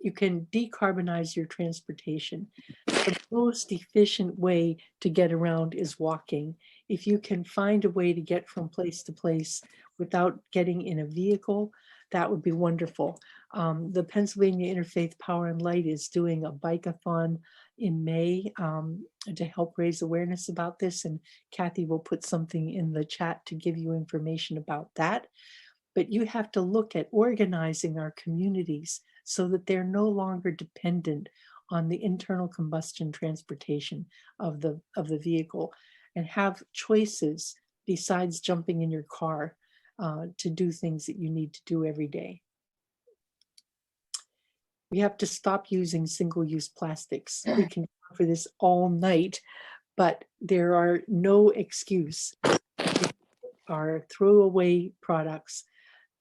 You can decarbonize your transportation. The most efficient way to get around is walking. If you can find a way to get from place to place without getting in a vehicle, that would be wonderful. The Pennsylvania Interfaith Power and Light is doing a bike-a-thon in May to help raise awareness about this, and Kathy will put something in the chat to give you information about that. But you have to look at organizing our communities so that they're no longer dependent on the internal combustion transportation of the vehicle, and have choices besides jumping in your car to do things that you need to do every day. We have to stop using single-use plastics. We can talk for this all night, but there are no excuse. Our throwaway products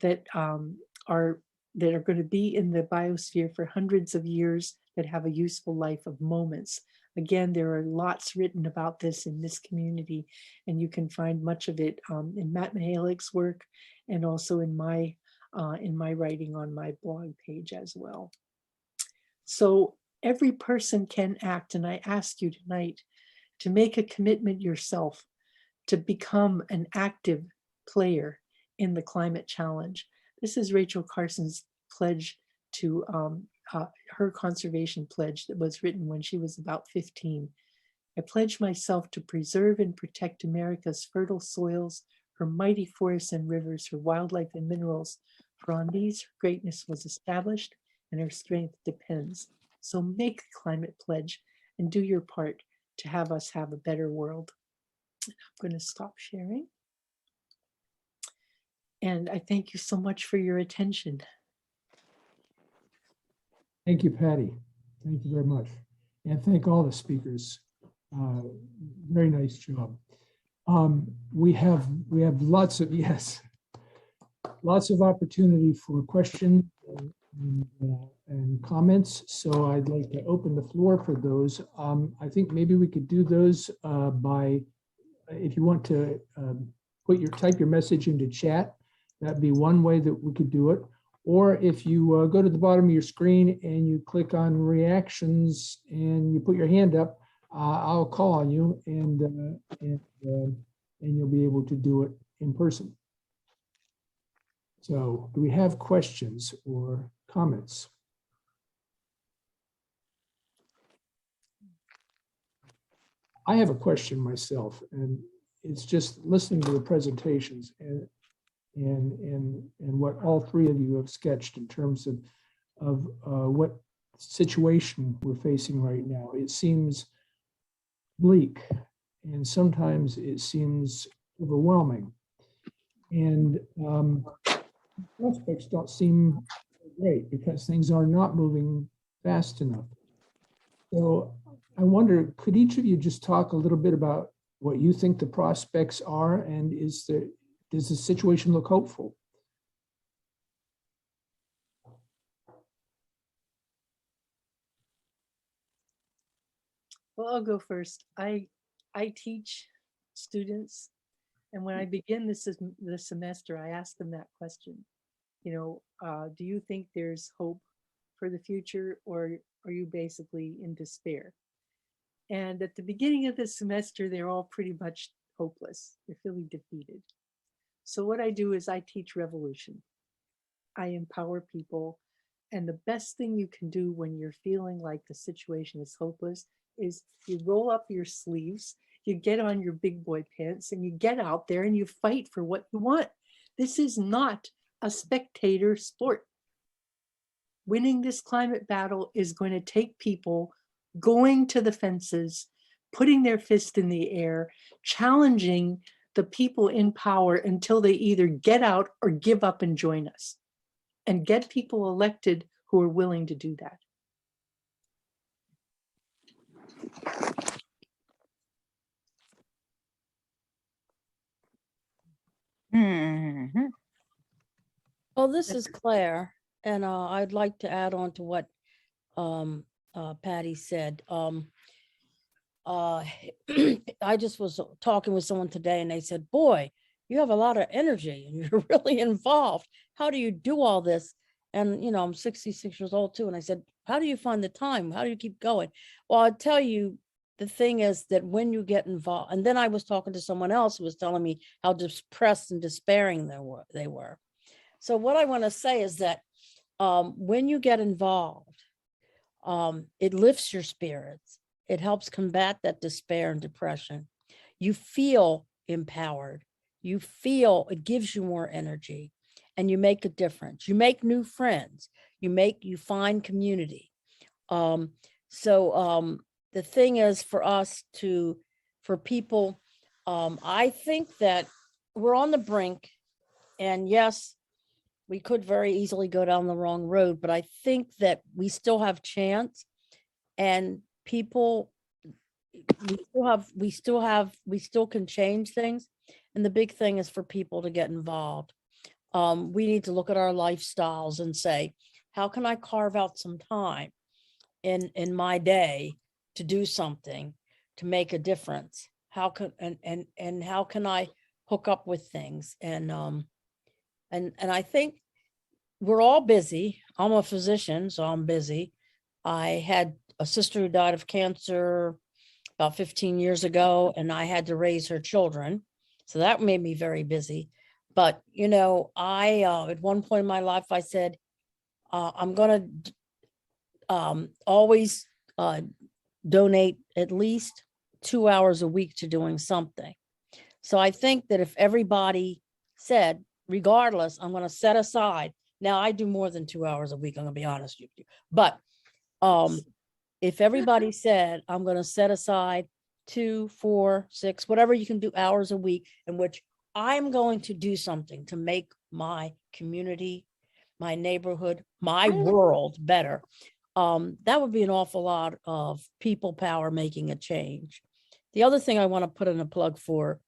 that are going to be in the biosphere for hundreds of years, that have a useful life of moments. Again, there are lots written about this in this community, and you can find much of it in Matt Mihalik's work and also in my writing on my blog page as well. So every person can act, and I ask you tonight to make a commitment yourself to become an active player in the climate challenge. This is Rachel Carson's pledge to her conservation pledge that was written when she was about 15. I pledge myself to preserve and protect America's fertile soils, her mighty forests and rivers, her wildlife and minerals, for on these her greatness was established and her strength depends. So make a climate pledge and do your part to have us have a better world. I'm going to stop sharing. And I thank you so much for your attention. Thank you, Patty. Thank you very much. And thank all the speakers. Very nice job. We have lots of, yes, lots of opportunity for questions and comments. So I'd like to open the floor for those. I think maybe we could do those by, if you want to type your message into chat, that'd be one way that we could do it. Or if you go to the bottom of your screen and you click on reactions and you put your hand up, I'll call on you and you'll be able to do it in person. So do we have questions or comments? I have a question myself, and it's just listening to the presentations and what all three of you have sketched in terms of what situation we're facing right now. It seems bleak, and sometimes it seems overwhelming, and prospects don't seem great because things are not moving fast enough. So I wonder, could each of you just talk a little bit about what you think the prospects are, and does the situation look hopeful? Well, I'll go first. I teach students, and when I begin this semester, I ask them that question. You know, do you think there's hope for the future, or are you basically in despair? And at the beginning of the semester, they're all pretty much hopeless. They're feeling defeated. So what I do is I teach revolution. I empower people. And the best thing you can do when you're feeling like the situation is hopeless is you roll up your sleeves, you get on your big boy pants, and you get out there and you fight for what you want. This is not a spectator sport. Winning this climate battle is going to take people going to the fences, putting their fist in the air, challenging the people in power until they either get out or give up and join us, and get people elected who are willing to do that. Mm-hmm. Well, this is Claire, and I'd like to add on to what Patty said. I just was talking with someone today, and they said, boy, you have a lot of energy and you're really involved. How do you do all this? And, you know, I'm 66 years old too. And I said, how do you find the time? How do you keep going? Well, I'll tell you, the thing is that when you get involved, and then I was talking to someone else who was telling me how depressed and despairing they were. So what I want to say is that when you get involved, it lifts your spirits. It helps combat that despair and depression. You feel empowered. You feel it gives you more energy, and you make a difference. You make new friends. You find community. The thing is for people, I think that we're on the brink, and yes, we could very easily go down the wrong road, but I think that we still have chance, and people, we still can change things. And the big thing is for people to get involved. We need to look at our lifestyles and say, how can I carve out some time in my day to do something to make a difference? How can and how can I hook up with things? And I think we're all busy. I'm a physician, so I'm busy. I had a sister who died of cancer about 15 years ago, and I had to raise her children. So that made me very busy. But, you know, I, at one point in my life, I said, I'm going to always donate at least 2 hours a week to doing something. So I think that if everybody said, regardless, I'm going to set aside. Now I do more than 2 hours a week, I'm going to be honest with you. But if everybody said, I'm going to set aside 2, 4, 6, whatever you can do hours a week in which I'm going to do something to make my community, my neighborhood, my world better. That would be an awful lot of people power making a change. The other thing I want to put in a plug for,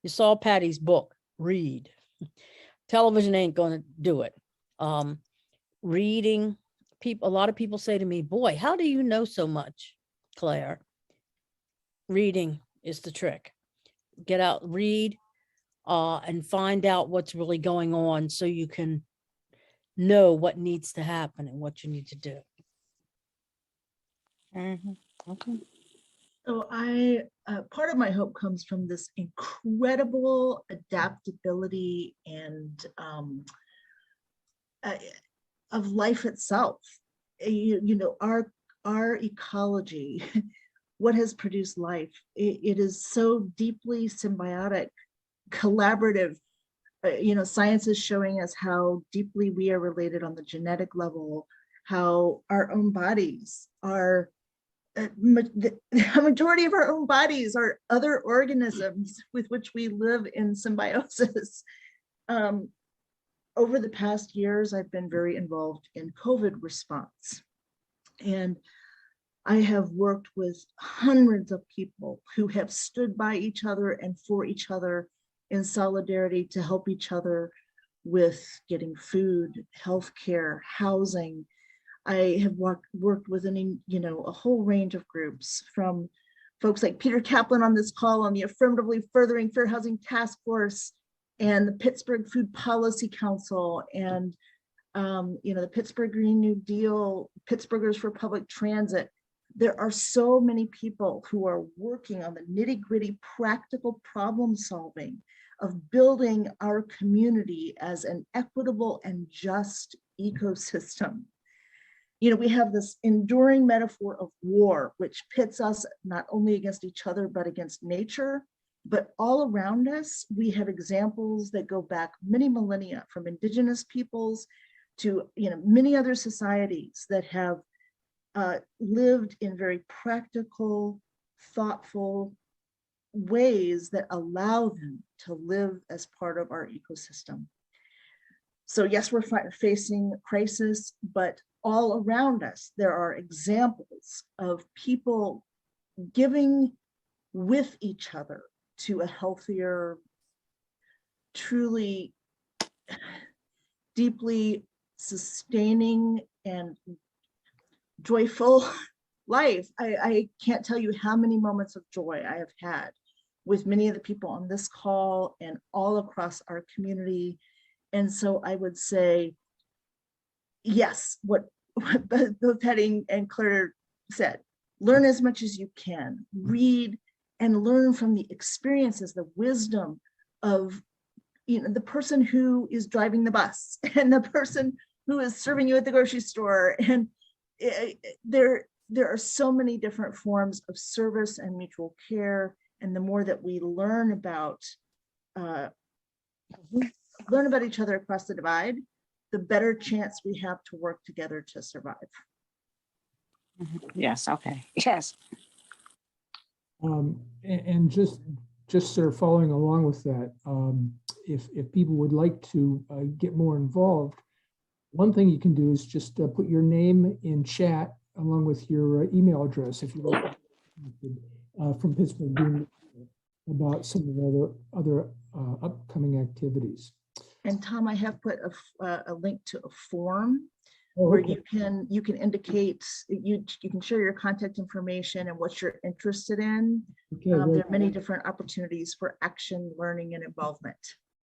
you saw Patty's book, read. Television ain't going to do it. Reading, a lot of people say to me, boy, how do you know so much, Claire? Reading is the trick. Get out, read, and find out what's really going on so you can know what needs to happen and what you need to do. Okay. So part of my hope comes from this incredible adaptability and of life itself. You know, our ecology, what has produced life, it is so deeply symbiotic, collaborative. You know, science is showing us how deeply we are related on the genetic level, how our own bodies are, the majority of our own bodies are other organisms with which we live in symbiosis. Over the past years, I've been very involved in COVID response. And I have worked with hundreds of people who have stood by each other and for each other in solidarity to help each other with getting food, healthcare, housing. I have worked with a whole range of groups, from folks like Peter Kaplan on this call on the Affirmatively Furthering Fair Housing Task Force and the Pittsburgh Food Policy Council and the Pittsburgh Green New Deal, Pittsburghers for Public Transit. There are so many people who are working on the nitty-gritty practical problem solving of building our community as an equitable and just ecosystem. You know, we have this enduring metaphor of war, which pits us not only against each other, but against nature. But all around us, we have examples that go back many millennia, from indigenous peoples to many other societies that have lived in very practical, thoughtful ways that allow them to live as part of our ecosystem. So yes, we're facing crisis, but all around us, there are examples of people giving with each other to a healthier, truly deeply sustaining and joyful life. I can't tell you how many moments of joy I have had with many of the people on this call and all across our community. And so I would say, yes, what both Hetty and Claire said, learn as much as you can, read and learn from the experiences, the wisdom of the person who is driving the bus and the person who is serving you at the grocery store. And there are so many different forms of service and mutual care. And the more that we learn about each other across the divide, the better chance we have to work together to survive. Yes, okay, yes. And just sort of following along with that, if people would like to get more involved, one thing you can do is just put your name in chat along with your email address if you like, from Pittsburgh about some of the other upcoming activities. And Tom, I have put a link to a form where you can indicate, you can share your contact information and what you're interested in. Okay, there are many different opportunities for action, learning, and involvement.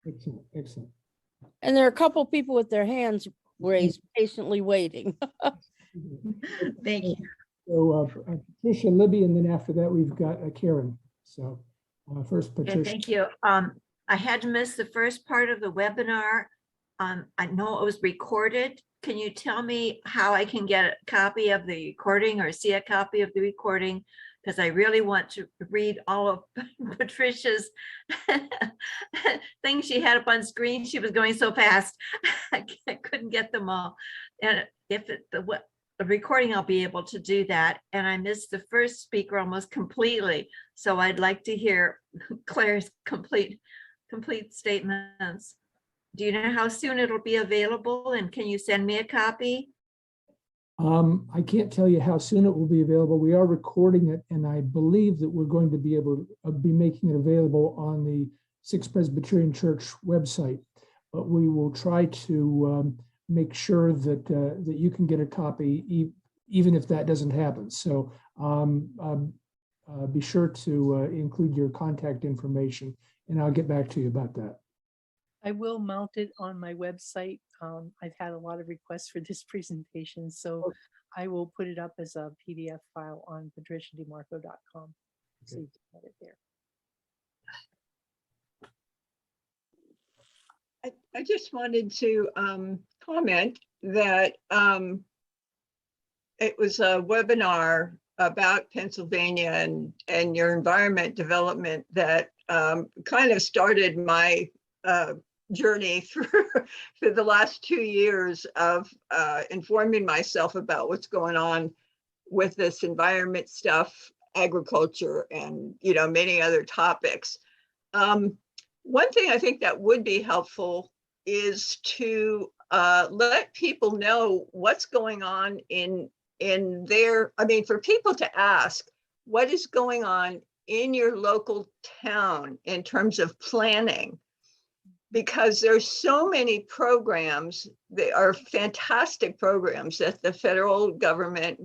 Excellent, excellent. And there are a couple of people with their hands raised, patiently waiting. Thank you. So Patricia, Libby, and then after that we've got Karen. So first, Patricia. Yeah, thank you. I had to miss the first part of the webinar. I know it was recorded. Can you tell me how I can get a copy of the recording or see a copy of the recording? Because I really want to read all of Patricia's things she had up on screen. She was going so fast, I couldn't get them all. And if the recording, I'll be able to do that. And I missed the first speaker almost completely. So I'd like to hear Claire's complete statements. Do you know how soon it'll be available? And can you send me a copy? I can't tell you how soon it will be available. We are recording it, and I believe that we're going to be able to be making it available on the Sixth Presbyterian Church website. But we will try to make sure that that you can get a copy, even if that doesn't happen. So be sure to include your contact information, and I'll get back to you about that. I will mount it on my website. I've had a lot of requests for this presentation, so I will put it up as a PDF file on patriciademarco.com. So you can get it there. I just wanted to comment that it was a webinar about Pennsylvania and your environment development that kind of started my journey through for the last 2 years of informing myself about what's going on with this environment stuff, agriculture, and many other topics. One thing I think that would be helpful is to let people know what's going on in their, for people to ask what is going on in your local town in terms of planning, because there's so many programs. They are fantastic programs that the federal government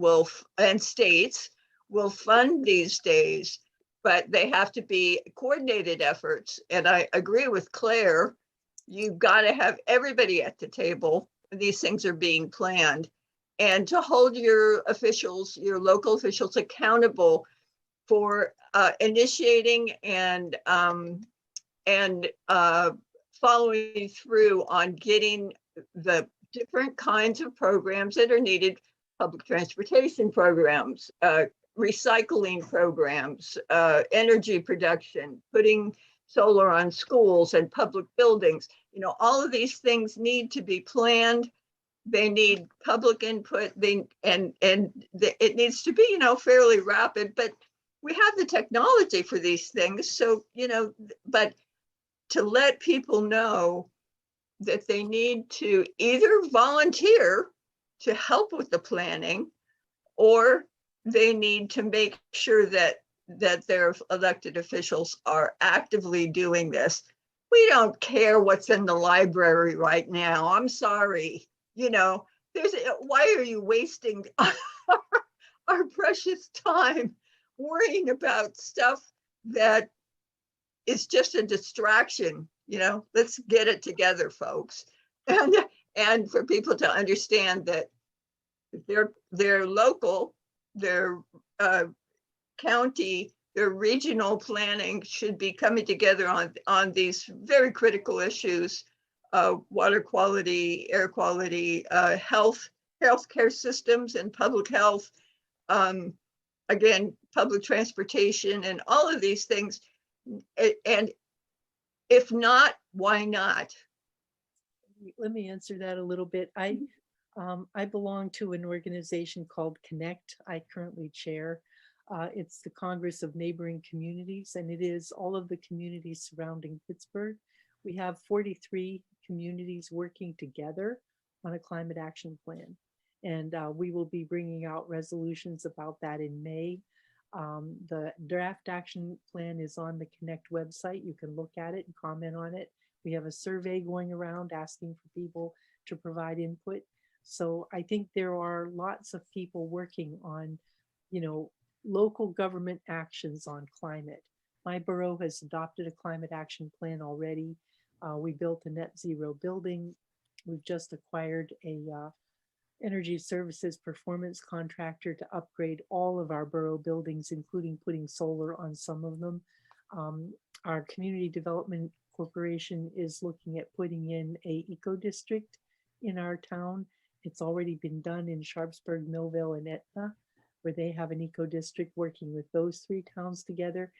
and states will fund these days, but they have to be coordinated efforts. And I agree with Claire, you've got to have everybody at the table. These things are being planned, and to hold your officials, your local officials, accountable for initiating and following through on getting the different kinds of programs that are needed, public transportation programs, recycling programs, energy production, putting solar on schools and public buildings. All of these things need to be planned. They need public input. It needs to be, fairly rapid, but we have the technology for these things. So, but to let people know that they need to either volunteer to help with the planning, or they need to make sure that their elected officials are actively doing this. We don't care what's in the library right now. I'm sorry. Why are you wasting our precious time worrying about stuff that is just a distraction? Let's get it together, folks. And for people to understand that their local, their county, their regional planning should be coming together on these very critical issues: water quality, air quality, healthcare systems and public health, again, public transportation, and all of these things. And if not, why not? Let me answer that a little bit. I belong to an organization called Connect. I currently chair. It's the Congress of Neighboring Communities, and it is all of the communities surrounding Pittsburgh. We have 43 communities working together on a climate action plan. And we will be bringing out resolutions about that in May. The draft action plan is on the Connect website. You can look at it and comment on it. We have a survey going around asking for people to provide input. So I think there are lots of people working on, local government actions on climate. My borough has adopted a climate action plan already. We built a net zero building. We've just acquired a energy services performance contractor to upgrade all of our borough buildings, including putting solar on some of them. Our community development corporation is looking at putting in a eco district in our town. It's already been done in Sharpsburg, Millville, and Etna, where they have an eco district working with those 3 towns together.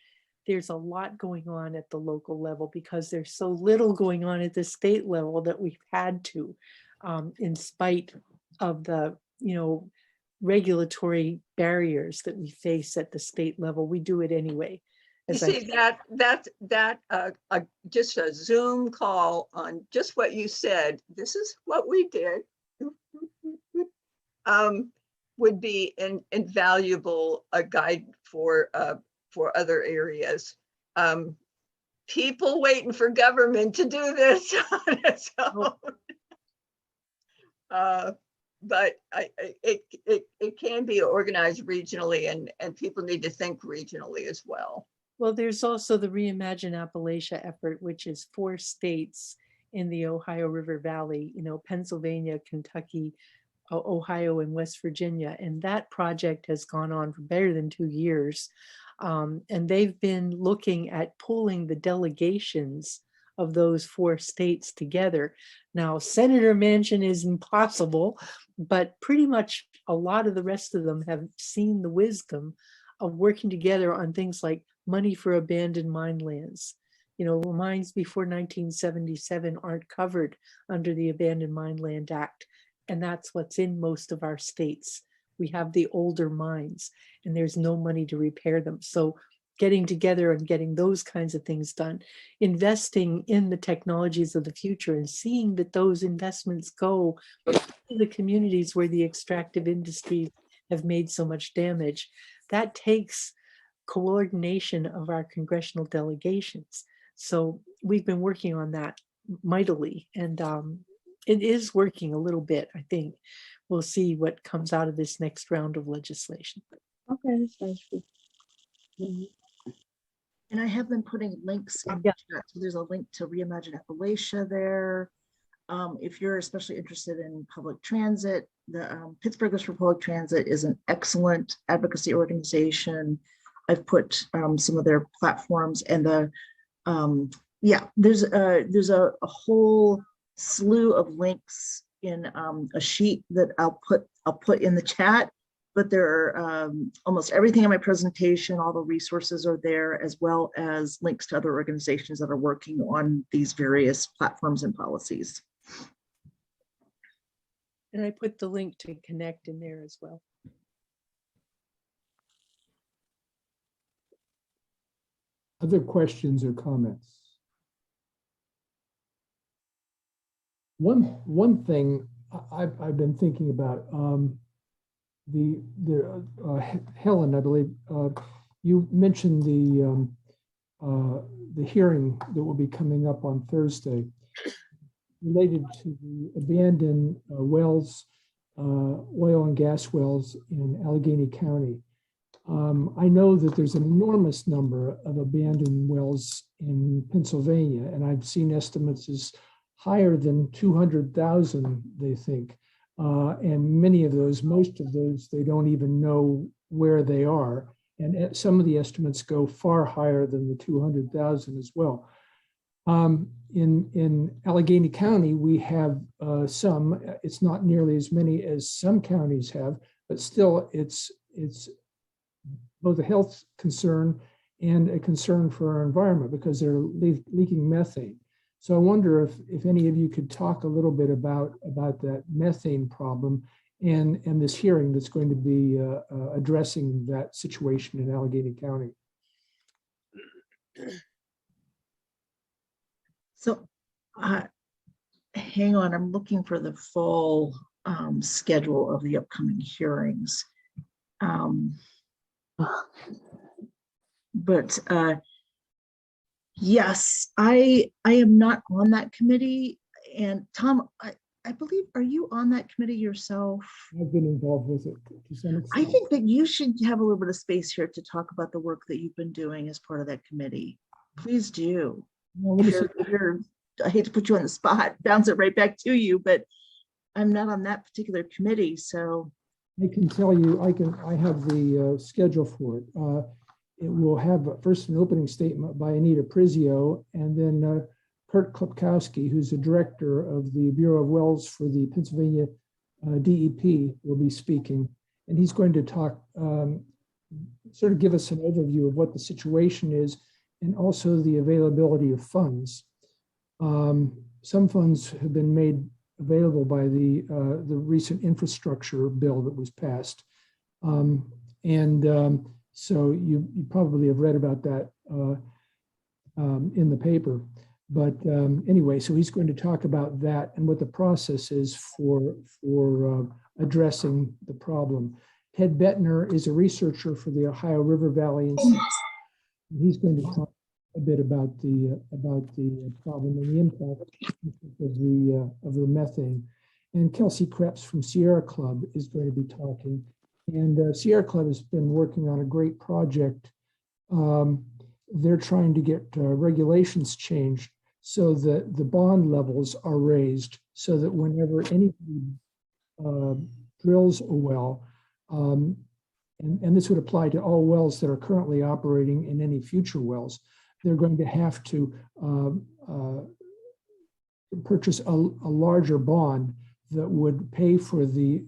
There's a lot going on at the local level because there's so little going on at the state level that we've had to, in spite of the, regulatory barriers that we face at the state level. We do it anyway. You As I see, just a Zoom call on just what you said, this is what we did, would be an invaluable guide for other areas. People waiting for government to do this on its own. But it can be organized regionally, and people need to think regionally as well. Well, there's also the Reimagine Appalachia effort, which is 4 states in the Ohio River Valley, Pennsylvania, Kentucky, Ohio, and West Virginia. And that project has gone on for better than 2 years. And they've been looking at pulling the delegations of those 4 states together. Now, Senator Manchin is impossible, but pretty much a lot of the rest of them have seen the wisdom of working together on things like money for abandoned mine lands. Mines before 1977 aren't covered under the Abandoned Mine Land Act. And that's what's in most of our states. We have the older mines and there's no money to repair them. So getting together and getting those kinds of things done, investing in the technologies of the future and seeing that those investments go to the communities where the extractive industries have made so much damage, that takes coordination of our congressional delegations. So we've been working on that mightily, and it is working a little bit. I think we'll see what comes out of this next round of legislation. Okay, that's nice. And I have been putting links in the chat. So there's a link to Reimagine Appalachia there. If you're especially interested in public transit, the Pittsburgh for Public Transit is an excellent advocacy organization. I've put some of their platforms, and there's a whole slew of links in a sheet that I'll put in the chat. But there are almost everything in my presentation, all the resources are there, as well as links to other organizations that are working on these various platforms and policies. And I put the link to connect in there as well. Other questions or comments? One thing I've been thinking about, Helen, I believe you mentioned the hearing that will be coming up on Thursday related to the abandoned wells, oil and gas wells in Allegheny County. I know that there's an enormous number of abandoned wells in Pennsylvania, and I've seen estimates as higher than 200,000, they think. And many of those, most of those, they don't even know where they are. And some of the estimates go far higher than the 200,000 as well. In Allegheny County, we have some. It's not nearly as many as some counties have, but still it's both a health concern and a concern for our environment because they're leaking methane. So I wonder if any of you could talk a little bit about that methane problem and this hearing that's going to be addressing that situation in Allegheny County. So hang on, I'm looking for the full schedule of the upcoming hearings. But yes, I am not on that committee. And Tom, I believe, are you on that committee yourself? I've been involved with it to some extent. I think that you should have a little bit of space here to talk about the work that you've been doing as part of that committee. Please do. Well, I hate to put you on the spot, bounce it right back to you, but I'm not on that particular committee, so. I can tell you, I have the schedule for it. It will have first an opening statement by Anita Prizio, and then Kurt Klipkowski, who's the director of the Bureau of Wells for the Pennsylvania DEP, will be speaking. And he's going to talk, sort of give us an overview of what the situation is and also the availability of funds. Some funds have been made available by the recent infrastructure bill that was passed. So you probably have read about that in the paper. But anyway, so he's going to talk about that and what the process is for addressing the problem. Ted Bettner is a researcher for the Ohio River Valley Institute. He's going to talk a bit about the problem and the impact of the methane. And Kelsey Krebs from Sierra Club is going to be talking. And Sierra Club has been working on a great project. They're trying to get regulations changed so that the bond levels are raised so that whenever anybody drills a well, and this would apply to all wells that are currently operating and any future wells, they're going to have to purchase a larger bond that would pay for the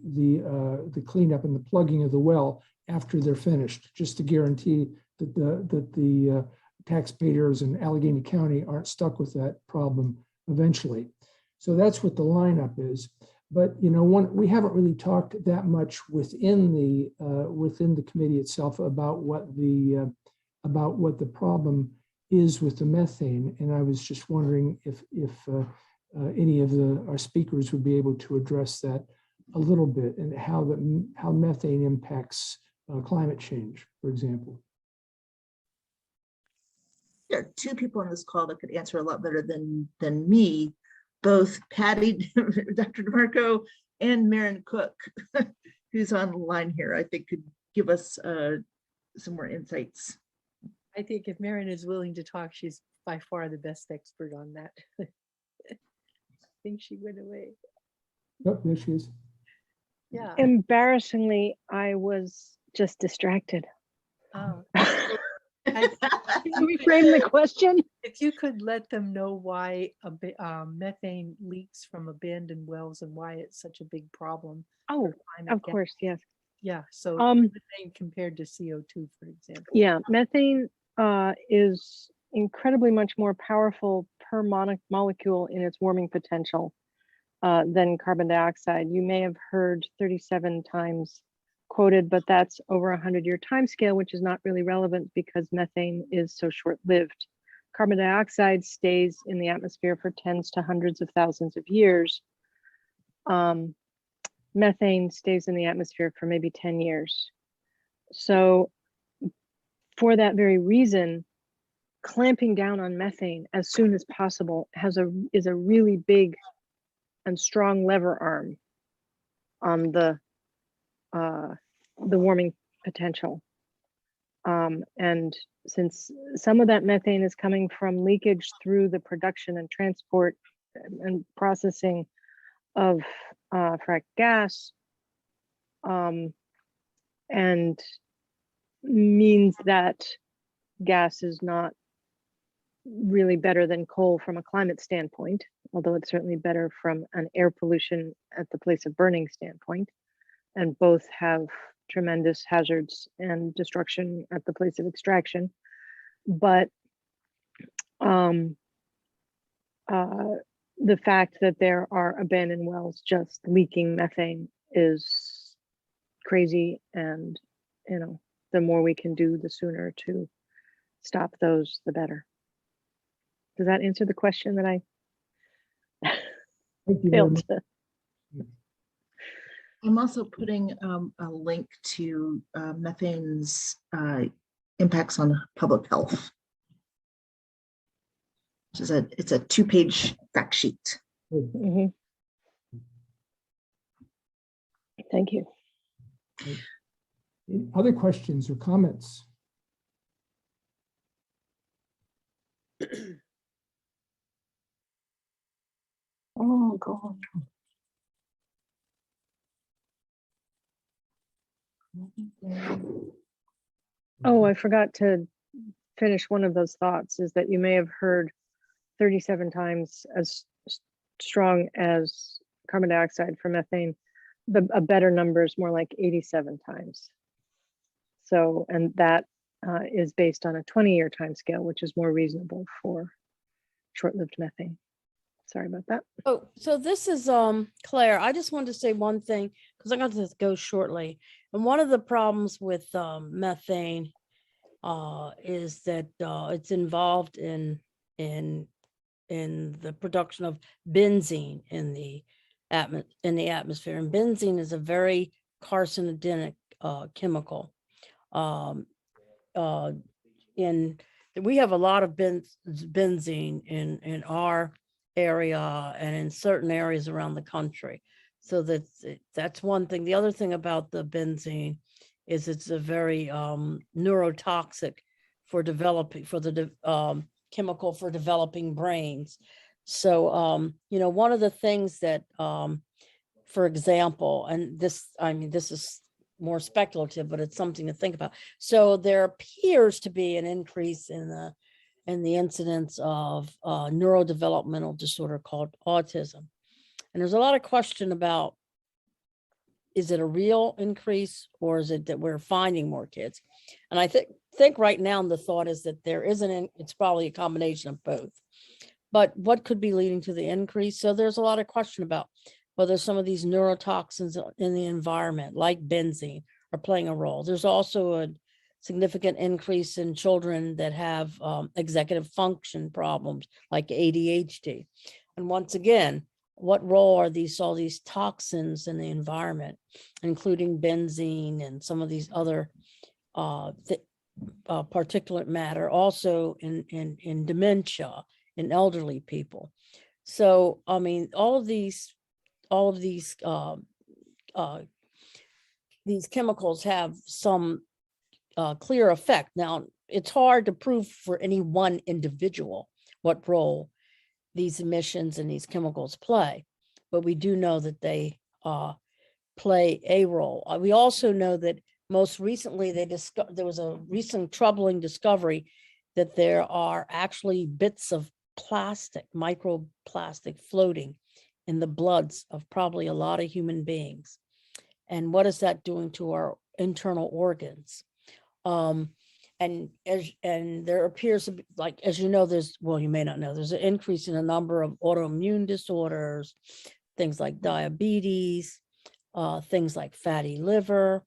cleanup and the plugging of the well after they're finished, just to guarantee that the taxpayers in Allegheny County aren't stuck with that problem eventually. So that's what the lineup is. But we haven't really talked that much within the committee itself about what the problem is with the methane. And I was just wondering if any of our speakers would be able to address that a little bit and how methane impacts climate change, for example. There are two people on this call that could answer a lot better than me, both Patty, Dr. DeMarco, and Maren Cook, who's on the line here, I think could give us some more insights. I think if Maren is willing to talk, she's by far the best expert on that. I think she went away. Yep, there she is. Yeah. Embarrassingly, I was just distracted. Oh. Can we frame the question? If you could let them know why methane leaks from abandoned wells and why it's such a big problem. Oh, of course, yes. Yeah, so methane compared to CO2, for example. Yeah, methane is incredibly much more powerful per molecule in its warming potential than carbon dioxide. You may have heard 37 times quoted, but that's over a 100-year time scale, which is not really relevant because methane is so short-lived. Carbon dioxide stays in the atmosphere for tens to hundreds of thousands of years. Methane stays in the atmosphere for maybe 10 years. So for that very reason, clamping down on methane as soon as possible is a really big and strong lever arm on the warming potential. And since some of that methane is coming from leakage through the production and transport and processing of fracked gas, and means that gas is not really better than coal from a climate standpoint, although it's certainly better from an air pollution at the place of burning standpoint. And both have tremendous hazards and destruction at the place of extraction. But the fact that there are abandoned wells just leaking methane is crazy. And, the more we can do, the sooner to stop those, the better. Does that answer the question that I failed to? I'm also putting a link to methane's impacts on public health. It's a 2-page fact sheet. Mm-hmm. Thank you. Other questions or comments? Oh, God. Oh, I forgot to finish one of those thoughts, is that you may have heard 37 times as strong as carbon dioxide for methane. A better number is more like 87 times. So, and that is based on a 20-year time scale, which is more reasonable for short-lived methane. Sorry about that. Oh, so this is Claire. I just wanted to say one thing because I'm going to go shortly. And one of the problems with methane is that it's involved in the production of benzene in the atmosphere, and benzene is a very carcinogenic chemical. We have a lot of benzene in our area and in certain areas around the country. So that's one thing. The other thing about the benzene is it's a very neurotoxic for the chemical for developing brains. So, one of the things that, for example, and this is more speculative, but it's something to think about. So there appears to be an increase in the incidence of neurodevelopmental disorder called autism. And there's a lot of question about, is it a real increase or is it that we're finding more kids? And I think right now the thought is that there isn't, it's probably a combination of both. But what could be leading to the increase? So there's a lot of question about whether some of these neurotoxins in the environment, like benzene, are playing a role. There's also a significant increase in children that have executive function problems like ADHD. And once again, what role are all these toxins in the environment, including benzene and some of these other particulate matter, also in dementia, in elderly people. So, I mean, all of these chemicals have some clear effect. Now, it's hard to prove for any one individual what role these emissions and these chemicals play, but we do know that they play a role. We also know that most recently there was a recent troubling discovery that there are actually bits of plastic, microplastic, floating in the bloods of probably a lot of human beings. And what is that doing to our internal organs? And there appears to be, like, as you know, you may not know, there's an increase in a number of autoimmune disorders, things like diabetes, things like fatty liver,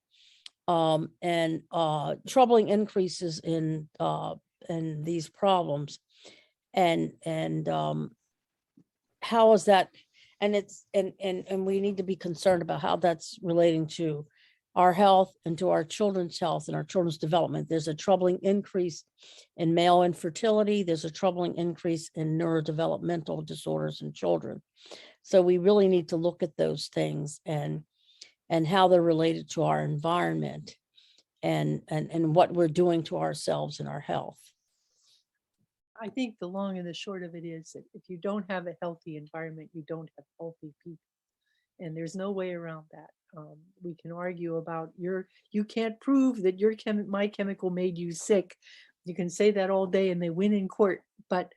and troubling increases in these problems. And how is that? And and we need to be concerned about how that's relating to our health and to our children's health and our children's development. There's a troubling increase in male infertility. There's a troubling increase in neurodevelopmental disorders in children. So we really need to look at those things and how they're related to our environment and what we're doing to ourselves and our health. I think the long and the short of it is that if you don't have a healthy environment, you don't have healthy people. And there's no way around that. We can argue about you can't prove that my chemical made you sick. You can say that all day and they win in court. But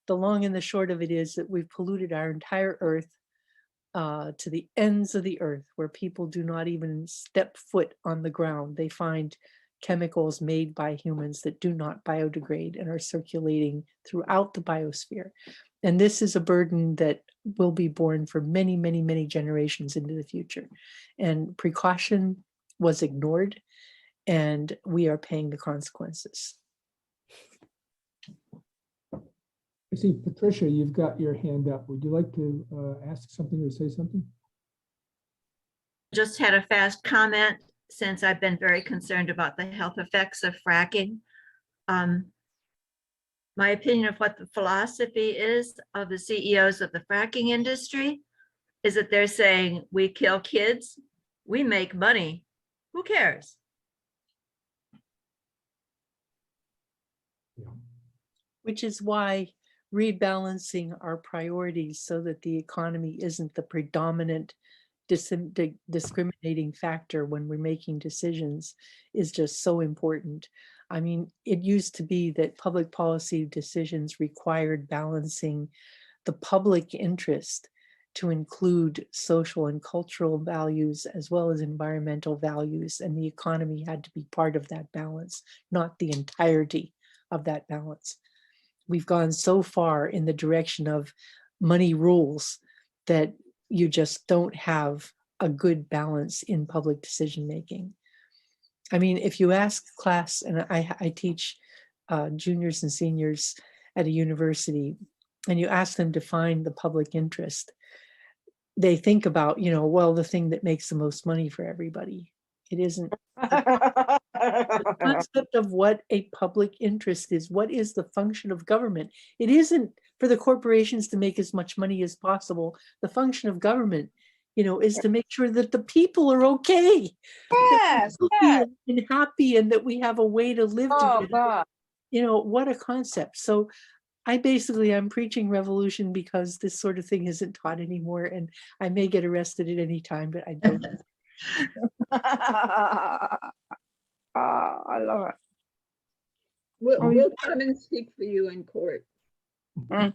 the long and the short of it is that we've polluted our entire earth to the ends of the earth, where people do not even step foot on the ground. They find chemicals made by humans that do not biodegrade and are circulating throughout the biosphere. And this is a burden that will be borne for many, many, many generations into the future. And precaution was ignored, and we are paying the consequences. I see, Patricia, you've got your hand up. Would you like to ask something or say something? Just had a fast comment, since I've been very concerned about the health effects of fracking. My opinion of what the philosophy is of the CEOs of the fracking industry is that they're saying, we kill kids, we make money, who cares? Yeah. Which is why rebalancing our priorities so that the economy isn't the predominant discriminating factor when we're making decisions is just so important. I mean, it used to be that public policy decisions required balancing the public interest to include social and cultural values as well as environmental values, and the economy had to be part of that balance, not the entirety of that balance. We've gone so far in the direction of money rules that you just don't have a good balance in public decision making. I mean, if you ask class, and I teach juniors and seniors at a university, and you ask them to find the public interest, they think about, well, the thing that makes the most money for everybody. It isn't. The concept of what a public interest is, what is the function of government? It isn't for the corporations to make as much money as possible. The function of government, is to make sure that the people are okay. Yes, yes. And happy, and that we have a way to live Oh, together. God. What a concept. So I'm preaching revolution because this sort of thing isn't taught anymore, and I may get arrested at any time, but I don't. I love it. We'll come and speak for you in court. Mhm.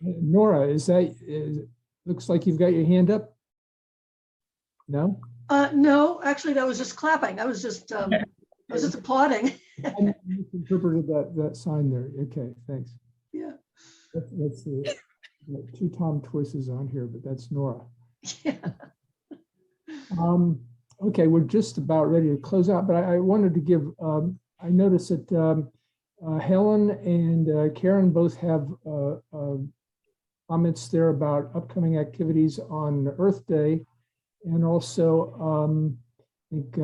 Nora, looks like you've got your hand up? No? No, actually, that was just clapping. I was just applauding. I misinterpreted that sign there. Okay, thanks. Yeah. That's the two Tom Twists on here, but that's Nora. Yeah. Okay, we're just about ready to close out, but I wanted to give, I noticed that Helen and Karen both have comments there about upcoming activities on Earth Day. And also, I think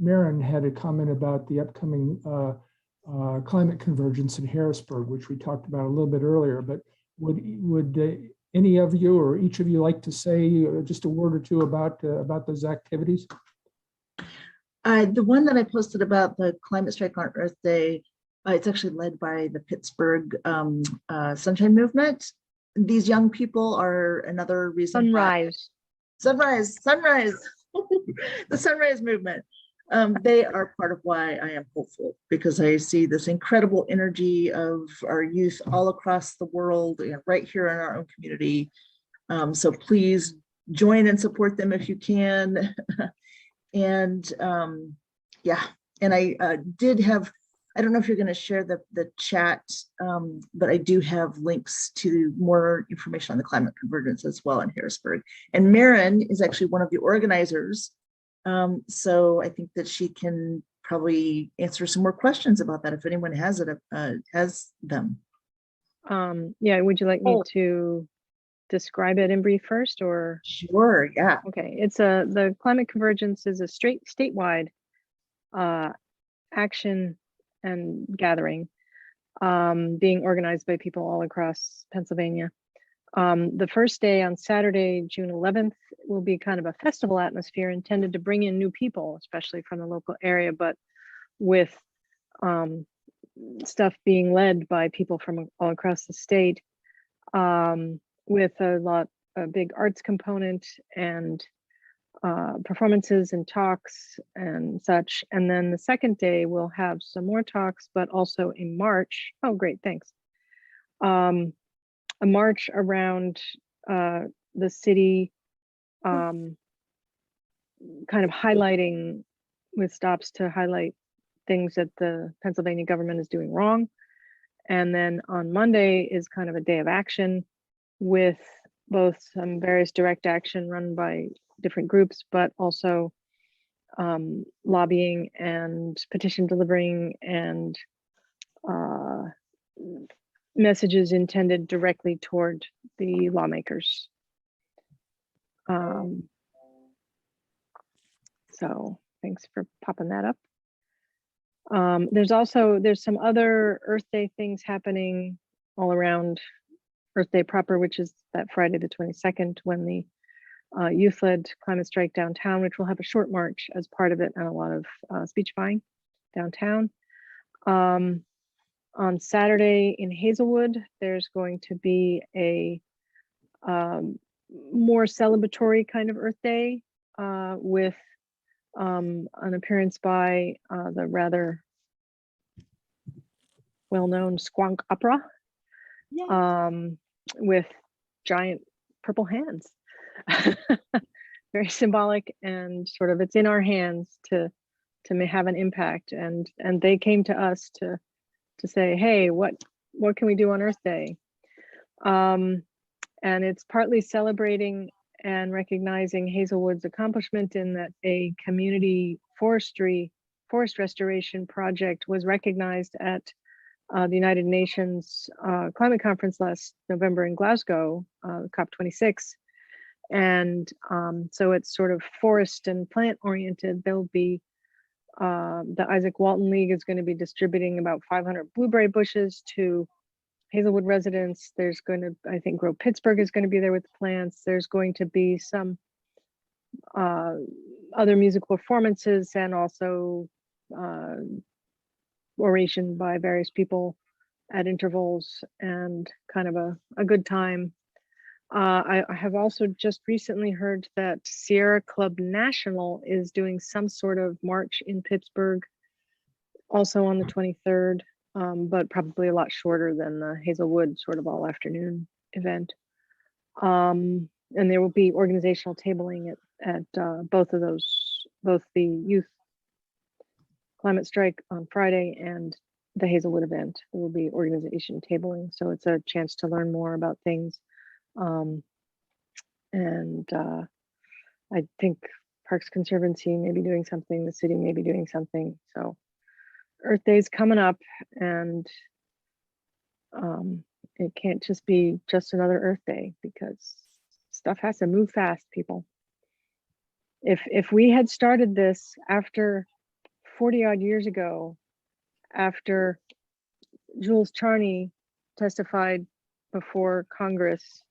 Maren had a comment about the upcoming climate convergence in Harrisburg, which we talked about a little bit earlier. But would any of you or each of you like to say just a word or two about those activities? The one that I posted about the climate strike on Earth Day, it's actually led by the Pittsburgh Sunshine Movement. These young people are another reason. Sunrise, the Sunrise Movement. They are part of why I am hopeful, because I see this incredible energy of our youth all across the world and right here in our own community. So please join and support them if you can. And yeah, and I did have, I don't know if you're going to share the chat, but I do have links to more information on the climate convergence as well in Harrisburg. And Maren is actually one of the organizers. So I think that she can probably answer some more questions about that if anyone has them. Yeah, would you like me to describe it in brief first, or? Sure, yeah. Okay, the climate convergence is a statewide action and gathering being organized by people all across Pennsylvania. The first day on Saturday, June 11th, will be kind of a festival atmosphere intended to bring in new people, especially from the local area, but with stuff being led by people from all across the state, with a big arts component and performances and talks and such. And then the second day we'll have some more talks, but also a march. Oh, great, thanks. A march around the city, kind of highlighting, with stops to highlight things that the Pennsylvania government is doing wrong. And then on Monday is kind of a day of action with both some various direct action run by different groups, but also lobbying and petition delivering and messages intended directly toward the lawmakers. So thanks for popping that up. There's some other Earth Day things happening all around Earth Day proper, which is that Friday the 22nd, when the youth-led climate strike downtown, which will have a short march as part of it and a lot of speechifying downtown. On Saturday in Hazelwood, there's going to be a more celebratory kind of Earth Day with an appearance by the rather well-known Squonk Opera, with giant purple hands. Very symbolic, and sort of it's in our hands to have an impact, and they came to us to to say, hey, what can we do on Earth Day? And it's partly celebrating and recognizing Hazelwood's accomplishment in that a community forest restoration project was recognized at the United Nations climate conference last November in Glasgow, COP26. And so it's sort of forest and plant oriented. There'll be the Isaac Walton League is going to be distributing about 500 blueberry bushes to Hazelwood residents. There's going to, I think, Grow Pittsburgh is going to be there with the plants. There's going to be some other musical performances and also oration by various people at intervals, and kind of a good time. I have also just recently heard that Sierra Club National is doing some sort of march in Pittsburgh, also on the 23rd, but probably a lot shorter than the Hazelwood sort of all afternoon event. And there will be organizational tabling at both of those, both the youth climate strike on Friday and the Hazelwood event. There will be organization tabling, so it's a chance to learn more about things. I think Parks Conservancy may be doing something, the city may be doing something. So Earth Day's coming up, and it can't just be just another Earth Day, because stuff has to move fast, people. If we had started this after 40 odd years ago, after Jules Charney testified before Congress,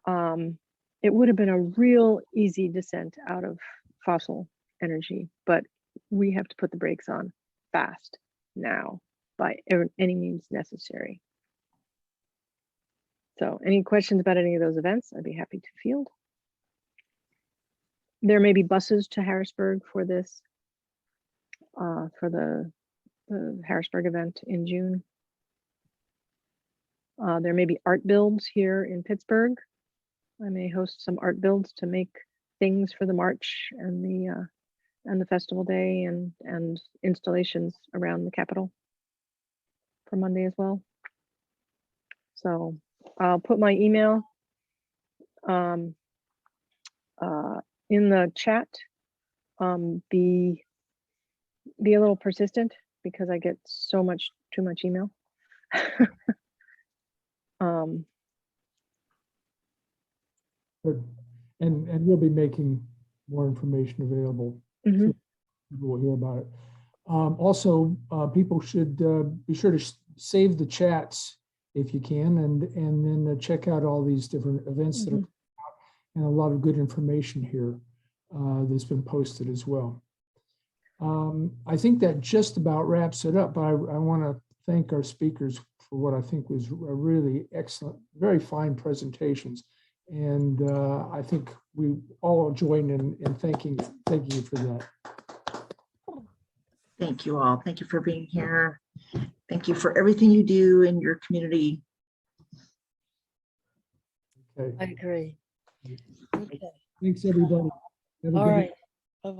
it would have been a real easy descent out of fossil energy, but we have to put the brakes on fast now by any means necessary. So any questions about any of those events, I'd be happy to field. There may be buses to Harrisburg for this, for the Harrisburg event in June. There may be art builds here in Pittsburgh. I may host some art builds to make things for the march and the festival day, and installations around the Capitol for Monday as well. So I'll put my email in the chat. Be a little persistent, because I get too much email. Good. And we'll be making more information available. Mm-hmm. So people will hear about it. Also, people should be sure to save the chats if you can, and then check out all these different events that are coming out, and a lot of good information here that's been posted as well. I think that just about wraps it up, but I want to thank our speakers for what I think was a really excellent, very fine presentations. And I think we all join in thanking you for that. Thank you all. Thank you for being here. Thank you for everything you do in your community. Okay. I agree. Okay. Thanks, everybody. Have a All good right. Bye-bye.